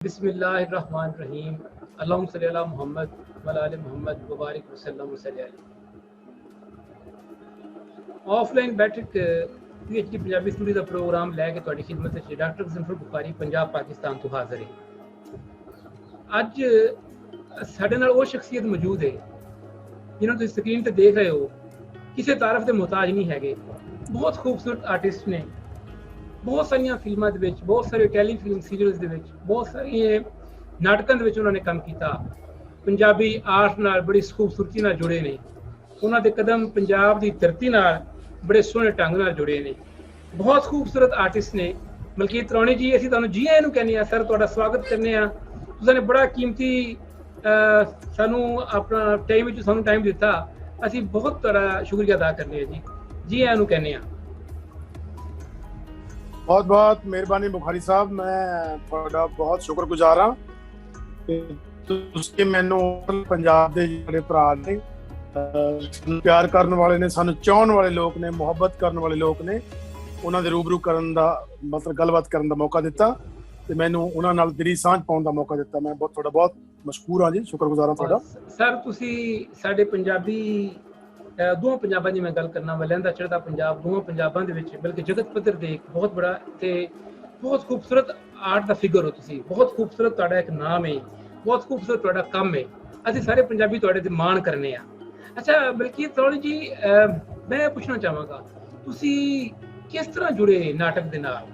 बिस्मिल्लाहिर्रहमानिर्रहीम अल्लाहुम्मा सल्ली अला मुहम्मद व अला आलि मुहम्मद व बारिक वसल्लम वसल्लम। ऑफलाइन बैठक पीएचडी पंजाबी स्टूडी का प्रोग्राम लैके तुहाडी खिदमत च डॉक्टर ज़फ़र बुखारी पंजाब पाकिस्तान तो हाज़िर है। अज साडे नाल वो शख्सियत मौजूद है जिन्होंने तुसीं स्क्रीन ते देख रहे हो, किसी तारफ के मुहताज नहीं है। बहुत खूबसूरत आर्टिस्ट ने, बहुत सारिया फिल्मों के बहुत सारे टेलीफिल्म सीरीज़ के बहुत सारे नाटकों के उन्होंने काम किया। पंजाबी आर्ट नाल बड़ी खूबसूरती नाल जुड़े ने। उन्होंने कदम पंजाब की धरती नाल बड़े सोहने ढंग नाल जुड़े ने। बहुत खूबसूरत आर्टिस्ट ने। मलकीत तरौनी जी, असीं तुहानूं जी आइयां नूं कहने आ सर, तुहाडा स्वागत करने आ। तुसीं बड़ा कीमती सानूं अपना टाइम दिता। असीं बहुत तुहाडा शुक्रिया अदा करने जी आइयां नूं कहने आ। बहुत बहुत मेहरबानी बुखारी साहब, मैं थोड़ा बहुत शुक्रगुजार हाँ कि मैनू पंजाब के जिहड़े भरा ने, प्यार करने वाले ने, सानू चाहने वाले लोग ने, मुहब्बत करने वाले लोग ने, उन्होंने रूबरू करन दा मतलब गलबात करन दा मौका दिता ते मैनू उन्हां नाल दिली सांझ पाउण दा मौका दिता। मैं बहुत मशकूर हाँ जी, शुक्रगुजार हाँ तुहाडा। सर तुसी साडे पंजाबी दोवां पंजाबां दी मैं गल करना वा, लहंदा चढ़दा पंजाब दोवां पंजाबां दे विच बल्कि जगत पद्धर दे एक बहुत बड़ा ते बहुत खूबसूरत आर्ट दा फिगर हो तुसी। बहुत खूबसूरत तुहाडा एक नाम है, बहुत खूबसूरत तुहाडा कम है। असीं सारे पंजाबी तुहाडे ते मान करने आ। अच्छा बल्कीत तरौनी जी, मैं पुछना चाहांगा तुसी किस तरह जुड़े नाटक दे नाल?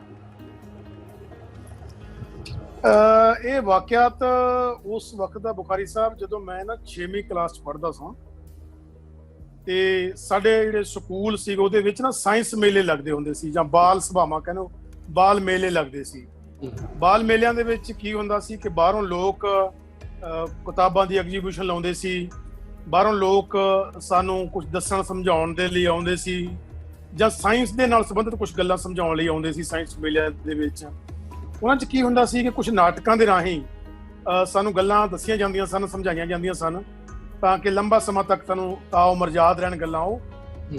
ਇਹ ਵਾਕਿਆਤ ਉਸ ਵਕਤ ਦਾ ਬੁਖਾਰੀ ਸਾਹਿਬ ਜਦੋਂ ਮੈਂ ਨਾ 6ਵੀਂ ਕਲਾਸ 'ਚ ਪੜ੍ਹਦਾ ਸਾਂ ਤੇ ਸਾਡੇ ਜਿਹੜੇ ਸਕੂਲ ਸੀ ਉਹਦੇ ਵਿੱਚ ਨਾ ਸਾਇੰਸ ਮੇਲੇ ਲੱਗਦੇ ਹੁੰਦੇ ਸੀ, ਜਾਂ ਬਾਲ ਸਭਾਵਾਂ ਕਹਿੰਦੇ, ਬਾਲ ਮੇਲੇ ਲੱਗਦੇ ਸੀ। ਬਾਲ ਮੇਲਿਆਂ ਦੇ ਵਿੱਚ ਕੀ ਹੁੰਦਾ ਸੀ ਕਿ ਬਾਹਰੋਂ ਲੋਕ ਕਿਤਾਬਾਂ ਦੀ ਐਗਜ਼ੀਬਿਸ਼ਨ ਲਾਉਂਦੇ ਸੀ, ਬਾਹਰੋਂ ਲੋਕ ਸਾਨੂੰ ਕੁਝ ਦੱਸਣ ਸਮਝਾਉਣ ਦੇ ਲਈ ਆਉਂਦੇ ਸੀ, ਜਾਂ ਸਾਇੰਸ ਦੇ ਨਾਲ ਸੰਬੰਧਿਤ ਕੁਝ ਗੱਲਾਂ ਸਮਝਾਉਣ ਲਈ ਆਉਂਦੇ ਸੀ ਸਾਇੰਸ ਮੇਲਿਆਂ ਦੇ ਵਿੱਚ। ਉਹਨਾਂ 'ਚ ਕੀ ਹੁੰਦਾ ਸੀ ਕਿ ਕੁਝ ਨਾਟਕਾਂ ਦੇ ਰਾਹੀਂ ਸਾਨੂੰ ਗੱਲਾਂ ਦੱਸੀਆਂ ਜਾਂਦੀਆਂ ਸਨ, ਸਮਝਾਈਆਂ ਜਾਂਦੀਆਂ ਸਨ, ਤਾਂ ਕਿ ਲੰਬਾ ਸਮਾਂ ਤੱਕ ਤੁਹਾਨੂੰ ਤਾਉਮਰ ਯਾਦ ਰਹਿਣ ਗੱਲਾਂ ਉਹ।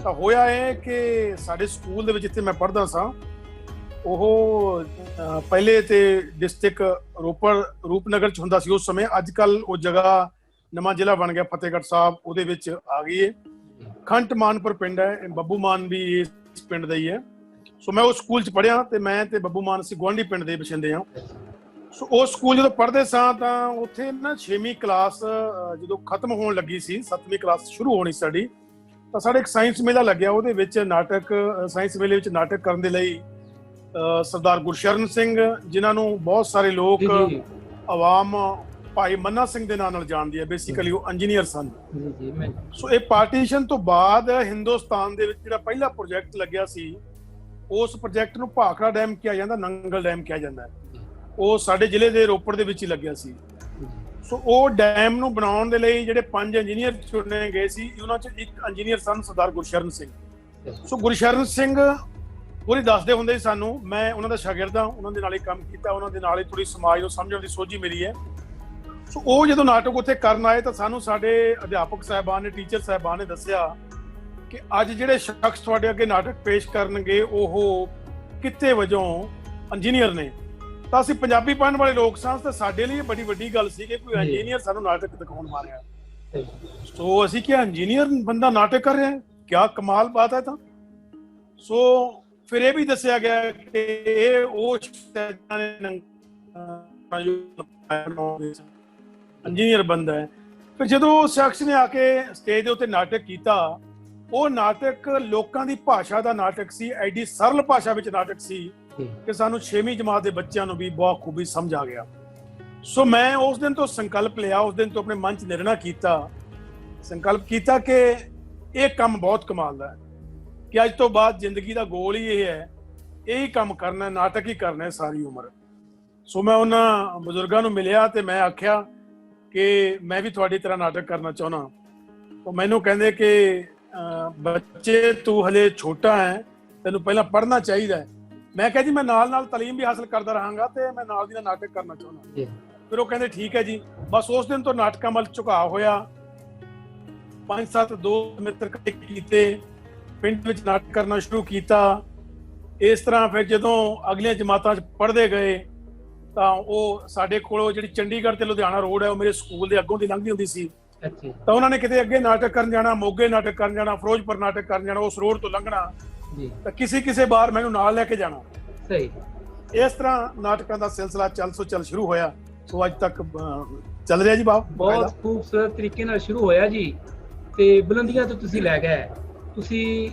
ਤਾਂ ਹੋਇਆ ਇਹ ਕਿ ਸਾਡੇ ਸਕੂਲ ਦੇ ਵਿੱਚ ਜਿੱਥੇ ਮੈਂ ਪੜ੍ਹਦਾ ਸਾਂ, ਉਹ ਪਹਿਲੇ ਤੇ ਡਿਸਟ੍ਰਿਕਟ ਰੂਪਨਗਰ 'ਚ ਹੁੰਦਾ ਸੀ ਉਸ ਸਮੇਂ। ਅੱਜ ਕੱਲ੍ਹ ਉਹ ਜਗ੍ਹਾ ਨਵਾਂ ਜ਼ਿਲ੍ਹਾ ਬਣ ਗਿਆ, ਫਤਿਹਗੜ੍ਹ ਸਾਹਿਬ, ਉਹਦੇ ਵਿੱਚ ਆ ਗਈ ਹੈ। ਖੰਟ ਮਾਨਪੁਰ ਪਿੰਡ ਹੈ, ਬੱਬੂ ਮਾਨ ਵੀ ਇਸ ਪਿੰਡ ਦਾ ਹੀ ਹੈ। ਸੋ ਮੈਂ ਉਸ ਸਕੂਲ 'ਚ ਪੜ੍ਹਿਆ ਤੇ ਮੈਂ ਤੇ ਬੱਬੂ ਮਾਨ ਅਸੀਂ ਗੁਆਂਢੀ ਪਿੰਡ ਦੇ ਵਸਿੰਦੇ ਹਾਂ। ਸੋ ਉਸ ਸਕੂਲ ਜਦੋਂ ਪੜ੍ਹਦੇ ਸਾਂ ਤਾਂ ਉੱਥੇ ਨਾ 6ਵੀਂ ਕਲਾਸ ਜਦੋਂ ਖਤਮ ਹੋਣ ਲੱਗੀ ਸੀ, 7ਵੀਂ ਕਲਾਸ ਸ਼ੁਰੂ ਹੋਣੀ ਸਾਡੀ, ਤਾਂ ਸਾਡੇ ਇੱਕ ਸਾਇੰਸ ਮੇਲਾ ਲੱਗਿਆ। ਉਹਦੇ ਵਿੱਚ ਨਾਟਕ, ਸਾਇੰਸ ਮੇਲੇ ਵਿੱਚ ਨਾਟਕ ਕਰਨ ਦੇ ਲਈ ਸਰਦਾਰ ਗੁਰਸ਼ਰਨ ਸਿੰਘ, ਜਿਨ੍ਹਾਂ ਨੂੰ ਬਹੁਤ ਸਾਰੇ ਲੋਕ ਆਵਾਮ ਭਾਈ ਮੰਨਾ ਸਿੰਘ ਦੇ ਨਾਂ ਨਾਲ ਜਾਣਦੀ ਹੈ, ਬੇਸਿਕਲੀ ਉਹ ਇੰਜੀਨੀਅਰ ਸਨ। ਸੋ ਇਹ ਪਾਰਟੀਸ਼ਨ ਤੋਂ ਬਾਅਦ ਹਿੰਦੁਸਤਾਨ ਦੇ ਵਿੱਚ ਜਿਹੜਾ ਪਹਿਲਾ ਪ੍ਰੋਜੈਕਟ ਲੱਗਿਆ ਸੀ, ਉਸ ਪ੍ਰੋਜੈਕਟ ਨੂੰ ਭਾਖੜਾ ਡੈਮ ਕਿਹਾ ਜਾਂਦਾ, ਨੰਗਲ ਡੈਮ ਕਿਹਾ ਜਾਂਦਾ। ਉਹ ਸਾਡੇ ਜ਼ਿਲ੍ਹੇ ਦੇ ਰੋਪੜ ਦੇ ਵਿੱਚ ਹੀ ਲੱਗਿਆ ਸੀ। ਸੋ ਉਹ ਡੈਮ ਨੂੰ ਬਣਾਉਣ ਦੇ ਲਈ ਜਿਹੜੇ 5 ਇੰਜੀਨੀਅਰ ਚੁਣੇ ਗਏ ਸੀ, ਉਹਨਾਂ 'ਚ ਇੱਕ ਇੰਜੀਨੀਅਰ ਸਨ ਸਰਦਾਰ ਗੁਰਸ਼ਰਨ ਸਿੰਘ। ਸੋ ਗੁਰਸ਼ਰਨ ਸਿੰਘ ਪੂਰੀ ਦੱਸਦੇ ਹੁੰਦੇ ਸੀ ਸਾਨੂੰ, ਮੈਂ ਉਹਨਾਂ ਦਾ ਸ਼ਾਗਿਰਦ ਹਾਂ, ਉਹਨਾਂ ਦੇ ਨਾਲ ਹੀ ਕੰਮ ਕੀਤਾ, ਉਹਨਾਂ ਦੇ ਨਾਲ ਹੀ ਥੋੜ੍ਹੀ ਸਮਾਜ ਨੂੰ ਸਮਝਣ ਦੀ ਸੋਝੀ ਮੇਰੀ ਹੈ। ਸੋ ਉਹ ਜਦੋਂ ਨਾਟਕ ਉੱਥੇ ਕਰਨ ਆਏ ਤਾਂ ਸਾਨੂੰ ਸਾਡੇ ਅਧਿਆਪਕ ਸਾਹਿਬਾਨ ਨੇ, ਟੀਚਰ ਸਾਹਿਬਾਨ ਨੇ ਦੱਸਿਆ ਕਿ ਅੱਜ ਜਿਹੜੇ ਸ਼ਖਸ ਤੁਹਾਡੇ ਅੱਗੇ ਨਾਟਕ ਪੇਸ਼ ਕਰਨਗੇ ਉਹ ਕਿੱਤੇ ਵਜੋਂ ਇੰਜੀਨੀਅਰ ਨੇ। ਤਾਂ ਅਸੀਂ ਪੰਜਾਬੀ ਪੜ੍ਹਨ ਵਾਲੇ ਲੋਕ ਸਾਂ ਤੇ ਸਾਡੇ ਲਈ ਬੜੀ ਵੱਡੀ ਗੱਲ ਸੀ ਕਿ ਕੋਈ ਇੰਜੀਨੀਅਰ ਸਾਨੂੰ ਨਾਟਕ ਦਿਖਾਉਣ ਮਾਰਿਆ। ਸੋ ਅਸੀਂ ਕਿਹਾ ਇੰਜੀਨੀਅਰ ਬੰਦਾ ਨਾਟਕ ਕਰ ਰਿਹਾ, ਕਿਆ ਕਮਾਲ ਬਾਤ ਹੈ। ਤਾਂ ਸੋ ਫਿਰ ਇਹ ਵੀ ਦੱਸਿਆ ਗਿਆ ਕਿ ਇਹ ਉਹ ਇੰਜੀਨੀਅਰ ਬੰਦਾ ਹੈ। ਫਿਰ ਜਦੋਂ ਉਸ ਸ਼ਖਸ ਨੇ ਆ ਕੇ ਸਟੇਜ ਦੇ ਉੱਤੇ ਨਾਟਕ ਕੀਤਾ, ਉਹ ਨਾਟਕ ਲੋਕਾਂ ਦੀ ਭਾਸ਼ਾ ਦਾ ਨਾਟਕ ਸੀ, ਐਡੀ ਸਰਲ ਭਾਸ਼ਾ ਵਿੱਚ ਨਾਟਕ ਸੀ ਕਿ ਸਾਨੂੰ 6ਵੀਂ ਜਮਾਤ ਦੇ ਬੱਚਿਆਂ ਨੂੰ ਵੀ ਬਹੁਤ ਖੂਬੀ ਸਮਝ ਆ ਗਿਆ। ਸੋ ਮੈਂ ਉਸ ਦਿਨ ਤੋਂ ਸੰਕਲਪ ਲਿਆ, ਉਸ ਦਿਨ ਤੋਂ ਆਪਣੇ ਮਨ 'ਚ ਨਿਰਣਾ ਕੀਤਾ, ਸੰਕਲਪ ਕੀਤਾ ਕਿ ਇਹ ਕੰਮ ਬਹੁਤ ਕਮਾਲ ਦਾ ਹੈ, ਕਿ ਅੱਜ ਤੋਂ ਬਾਅਦ ਜ਼ਿੰਦਗੀ ਦਾ ਗੋਲ ਹੀ ਇਹ ਹੈ, ਇਹੀ ਕੰਮ ਕਰਨਾ, ਨਾਟਕ ਹੀ ਕਰਨਾ ਸਾਰੀ ਉਮਰ। ਸੋ ਮੈਂ ਉਹਨਾਂ ਬਜ਼ੁਰਗਾਂ ਨੂੰ ਮਿਲਿਆ ਤੇ ਮੈਂ ਆਖਿਆ ਕਿ ਮੈਂ ਵੀ ਤੁਹਾਡੀ ਤਰ੍ਹਾਂ ਨਾਟਕ ਕਰਨਾ ਚਾਹੁੰਦਾ। ਉਹ ਮੈਨੂੰ ਕਹਿੰਦੇ ਕਿ ਬੱਚੇ ਤੂੰ ਹਲੇ ਛੋਟਾ ਹੈ, ਤੈਨੂੰ ਪਹਿਲਾਂ ਪੜ੍ਹਨਾ ਚਾਹੀਦਾ ਹੈ। ਮੈਂ ਕਿਹਾ ਜੀ ਮੈਂ ਨਾਲ ਨਾਲ ਤਾਲੀਮ ਵੀ ਹਾਸਲ ਕਰਦਾ ਰਹਾਂਗਾ ਤੇ ਮੈਂ ਨਾਲ ਦੀ ਨਾਲ ਨਾਟਕ ਕਰਨਾ ਚਾਹੁੰਦਾ। ਫਿਰ ਉਹ ਕਹਿੰਦੇ ਠੀਕ ਹੈ ਜੀ। ਬਸ ਉਸ ਦਿਨ ਤੋਂ ਨਾਟਕਾਂ ਵੱਲ ਝੁਕਾਅ ਹੋਇਆ। 5-7 ਦੋਸਤ ਮਿੱਤਰ ਇਕੱਠੇ ਕੀਤੇ, ਪਿੰਡ ਵਿੱਚ ਨਾਟਕ ਕਰਨਾ ਸ਼ੁਰੂ ਕੀਤਾ। ਇਸ ਤਰ੍ਹਾਂ ਫਿਰ ਜਦੋਂ ਅਗਲੀਆਂ ਜਮਾਤਾਂ 'ਚ ਪੜ੍ਹਦੇ ਗਏ ਤਾਂ ਉਹ ਸਾਡੇ ਕੋਲੋਂ ਜਿਹੜੀ ਚੰਡੀਗੜ੍ਹ ਤੇ ਲੁਧਿਆਣਾ ਰੋਡ ਹੈ ਉਹ ਮੇਰੇ ਸਕੂਲ ਦੇ ਅੱਗੋਂ ਦੀ ਲੰਘਦੀ ਹੁੰਦੀ ਸੀ। ਅੱਛਾ ਤਾਂ ਉਹਨਾਂ ਨੇ ਕਿਤੇ ਅੱਗੇ ਨਾਟਕ ਕਰਨ ਜਾਣਾ, ਮੋਗੇ ਨਾਟਕ ਕਰਨ ਜਾਣਾ, ਫਿਰੋਜ਼ਪੁਰ ਨਾਟਕ ਕਰਨ ਜਾਣਾ, ਉਸ ਰੋਡ ਤੋਂ ਲੰਘਣਾ ਜੀ, ਤਾਂ ਕਿਸੇ ਵਾਰ ਮੈਨੂੰ ਨਾਲ ਲੈ ਕੇ ਜਾਣਾ। ਸਹੀ। ਇਸ ਤਰ੍ਹਾਂ ਨਾਟਕਾਂ ਦਾ ਸਿਲਸਿਲਾ ਚੱਲ ਸ਼ੁਰੂ ਹੋਇਆ, ਸੋ ਅੱਜ ਤੱਕ ਚੱਲ ਰਿਹਾ ਜੀ। ਬਹੁਤ ਖੂਬਸੂਰਤ ਤਰੀਕੇ ਨਾਲ ਸ਼ੁਰੂ ਹੋਇਆ ਜੀ, ਤੇ ਬੁਲੰਦੀਆਂ ਤੋਂ ਤੁਸੀਂ ਲੈ ਗਏ, ਤੁਸੀਂ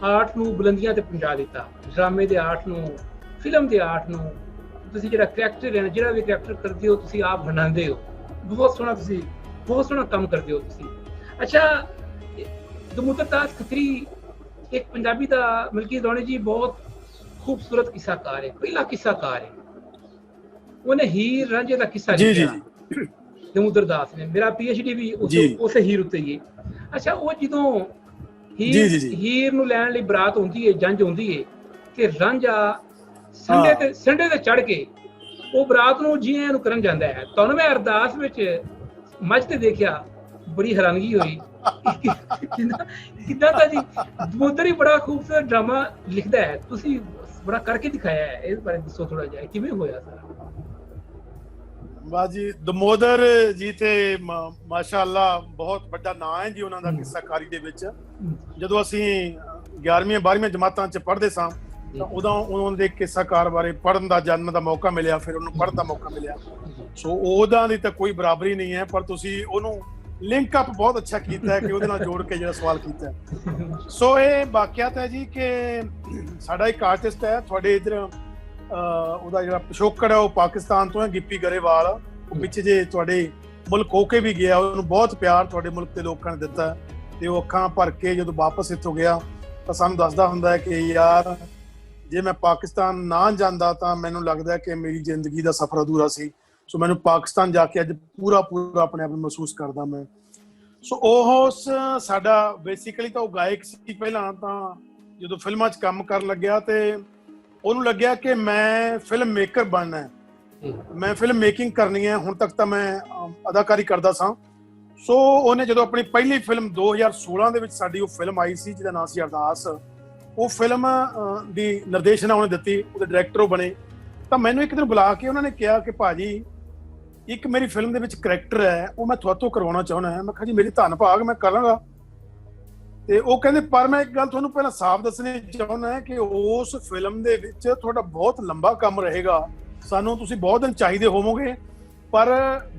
ਆਰਟ ਨੂੰ ਬੁਲੰਦੀਆਂ ਤੇ ਪਹੁੰਚਾ ਦਿੱਤਾ, ਡਰਾਮੇ ਦੇ ਆਰਟ ਨੂੰ, ਫਿਲਮ ਦੇ ਆਰਟ ਨੂੰ। ਤੁਸੀਂ ਜਿਹੜਾ ਕਰੈਕਟਰ ਹੈ, ਜਿਹੜਾ ਵੀ ਕਰੈਕਟਰ ਕਰਦੇ ਹੋ ਤੁਸੀਂ ਆਪ ਬਣਾਉਂਦੇ ਹੋ, ਬਹੁਤ ਸੋਹਣਾ, ਤੁਸੀਂ ਬਹੁਤ ਸੋਹਣਾ ਕੰਮ ਕਰਦੇ ਹੋ ਤੁਸੀਂ। ਅੱਛਾ, ਦਮੋਦਰ ਦਾਸ ਖੱਤਰੀ ਇੱਕ ਪੰਜਾਬੀ ਦਾ, ਮਲਕੀ ਦੌਣੇ ਜੀ ਬਹੁਤ ਖੂਬਸੂਰਤ ਕਿੱਸਾਕਾਰ ਹੈ, ਪਹਿਲਾ ਕਿੱਸਾਕਾਰ ਹੈ। ਉਹਨੇ ਹੀਰ ਰਾਂਝੇ ਦਾ ਕਿੱਸਾ ਲਿਖਿਆ ਦਮੋਦਰ ਦਾਸ ਨੇ। ਮੇਰਾ PhD ਵੀ ਉਸੇ ਹੀਰ ਉੱਤੇ ਹੀ ਹੈ। ਅੱਛਾ, ਉਹ ਜਦੋਂ ਹੀਰ ਨੂੰ ਲੈਣ ਲਈ ਬਰਾਤ ਹੁੰਦੀ ਹੈ, ਜੰਜ ਹੁੰਦੀ ਹੈ, ਤੇ ਰਾਂਝਾ ਸੰਡੇ ਤੇ ਚੜ ਕੇ ਉਹ ਬਰਾਤ ਨੂੰ ਜੀ ਆਇਆਂ ਨੂੰ ਕਰਨ ਜਾਂਦਾ ਹੈ। ਤੁਹਾਨੂੰ ਮੈਂ ਅਰਦਾਸ ਵਿੱਚ ਮੱਝ ਤੇ ਦੇਖਿਆ, ਬੜੀ ਹੈਰਾਨਗੀ ਹੋਈ ਕਿੱਦਾਂ ਦਾ ਜੀ। ਦਮੋਦਰ ਹੀ ਬੜਾ ਖੂਬਸੂਰਤ ਡਰਾਮਾ ਲਿਖਦਾ ਹੈ, ਤੁਸੀਂ ਬੜਾ ਕਰਕੇ ਦਿਖਾਇਆ ਹੈ, ਇਸ ਬਾਰੇ ਦੱਸੋ ਥੋੜਾ ਜਿਹਾ, ਕਿਵੇਂ ਹੋਇਆ ਸਾਰਾ? ਵਾਹ ਜੀ, ਦਮੋਦਰ ਜੀ ਤੇ ਮਾਸ਼ਾਅੱਲਾ ਬਹੁਤ ਵੱਡਾ ਨਾਂ ਹੈ ਜੀ ਉਹਨਾਂ ਦਾ ਕਿੱਸਾਕਾਰੀ ਦੇ ਵਿੱਚ। ਜਦੋਂ ਅਸੀਂ 11ਵੀਂ 12ਵੀਂ ਜਮਾਤਾਂ 'ਚ ਪੜ੍ਹਦੇ ਸਾਂ ਤਾਂ ਉਦੋਂ ਉਹਨਾਂ ਦੇ ਕਿੱਸਾਕਾਰ ਬਾਰੇ ਪੜ੍ਹਨ ਦਾ, ਜਾਣਨ ਦਾ ਮੌਕਾ ਮਿਲਿਆ, ਫਿਰ ਉਹਨੂੰ ਪੜ੍ਹਨ ਦਾ ਮੌਕਾ ਮਿਲਿਆ। ਸੋ ਉਹਦਾ ਦੀ ਤਾਂ ਕੋਈ ਬਰਾਬਰੀ ਨਹੀਂ ਹੈ, ਪਰ ਤੁਸੀਂ ਉਹਨੂੰ ਲਿੰਕ ਅਪ ਬਹੁਤ ਅੱਛਾ ਕੀਤਾ ਹੈ ਕਿ ਉਹਦੇ ਨਾਲ ਜੋੜ ਕੇ ਜਿਹੜਾ ਸਵਾਲ ਕੀਤਾ ਹੈ। ਸੋ ਇਹ ਵਾਕਿਆਤ ਹੈ ਜੀ ਕਿ ਸਾਡਾ ਇੱਕ ਆਰਟਿਸਟ ਹੈ ਤੁਹਾਡੇ ਇੱਧਰ, ਉਹਦਾ ਜਿਹੜਾ ਪਿਛੋਕੜ ਹੈ ਉਹ ਪਾਕਿਸਤਾਨ ਤੋਂ ਹੈ, ਗਿੱਪੀ ਗਰੇਵਾਲ। ਉਹ ਪਿੱਛੇ ਜੇ ਤੁਹਾਡੇ ਮੁਲਕ ਹੋ ਕੇ ਵੀ ਗਿਆ, ਉਹਨੂੰ ਬਹੁਤ ਪਿਆਰ ਤੁਹਾਡੇ ਮੁਲਕ ਦੇ ਲੋਕਾਂ ਨੇ ਦਿੱਤਾ, ਤੇ ਉਹ ਅੱਖਾਂ ਭਰ ਕੇ ਜਦੋਂ ਵਾਪਸ ਇੱਥੋਂ ਗਿਆ ਤਾਂ ਸਾਨੂੰ ਦੱਸਦਾ ਹੁੰਦਾ ਹੈ ਕਿ ਯਾਰ ਜੇ ਮੈਂ ਪਾਕਿਸਤਾਨ ਨਾ ਜਾਂਦਾ ਤਾਂ ਮੈਨੂੰ ਲੱਗਦਾ ਕਿ ਮੇਰੀ ਜ਼ਿੰਦਗੀ ਦਾ ਸਫ਼ਰ ਅਧੂਰਾ ਸੀ। ਸੋ ਮੈਨੂੰ ਪਾਕਿਸਤਾਨ ਜਾ ਕੇ ਅੱਜ ਪੂਰਾ ਆਪਣੇ ਆਪ ਨੂੰ ਮਹਿਸੂਸ ਕਰਦਾ ਮੈਂ। ਸੋ ਉਹ ਸਾਡਾ ਬੇਸਿਕਲੀ ਤਾਂ ਉਹ ਗਾਇਕ ਸੀ ਪਹਿਲਾਂ, ਤਾਂ ਜਦੋਂ ਫਿਲਮਾਂ 'ਚ ਕੰਮ ਕਰਨ ਲੱਗਿਆ ਤੇ ਉਹਨੂੰ ਲੱਗਿਆ ਕਿ ਮੈਂ ਫਿਲਮ ਮੇਕਰ ਬਣਨਾ ਹੈ, ਮੈਂ ਫਿਲਮ ਮੇਕਿੰਗ ਕਰਨੀ ਹੈ। ਹੁਣ ਤੱਕ ਤਾਂ ਮੈਂ ਅਦਾਕਾਰੀ ਕਰਦਾ ਸਾਂ। ਸੋ ਉਹਨੇ ਜਦੋਂ ਆਪਣੀ ਪਹਿਲੀ ਫਿਲਮ 2016 ਦੇ ਵਿੱਚ ਸਾਡੀ ਉਹ ਫਿਲਮ ਆਈ ਸੀ ਜਿਹਦਾ ਨਾਮ ਸੀ ਅਰਦਾਸ, ਉਹ ਫਿਲਮ ਦੀ ਨਿਰਦੇਸ਼ਨਾ ਉਹਨੇ ਦਿੱਤੀ, ਉਹਦੇ ਡਾਇਰੈਕਟਰ ਉਹ ਬਣੇ। ਤਾਂ ਮੈਨੂੰ ਇੱਕ ਦਿਨ ਬੁਲਾ ਕੇ ਉਹਨਾਂ ਨੇ ਕਿਹਾ ਕਿ ਭਾਜੀ ਇੱਕ ਮੇਰੀ ਫਿਲਮ ਦੇ ਵਿੱਚ ਕਰੈਕਟਰ ਹੈ, ਉਹ ਮੈਂ ਤੁਹਾਤੋਂ ਕਰਵਾਉਣਾ ਚਾਹੁੰਦਾ ਹਾਂ। ਮੈਂ ਕਿਹਾ ਜੀ ਮੇਰੀ ਧੰਨ ਭਾਗ, ਮੈਂ ਕਰਾਂਗਾ। ਤੇ ਉਹ ਕਹਿੰਦੇ ਪਰ ਮੈਂ ਇੱਕ ਗੱਲ ਤੁਹਾਨੂੰ ਪਹਿਲਾਂ ਸਾਫ਼ ਦੱਸਣੀ ਚਾਹੁੰਦਾ ਹਾਂ ਕਿ ਉਸ ਫਿਲਮ ਦੇ ਵਿੱਚ ਤੁਹਾਡਾ ਬਹੁਤ ਲੰਬਾ ਕੰਮ ਰਹੇਗਾ, ਸਾਨੂੰ ਤੁਸੀਂ ਬਹੁਤ ਦਿਨ ਚਾਹੀਦੇ ਹੋਵੋਗੇ, ਪਰ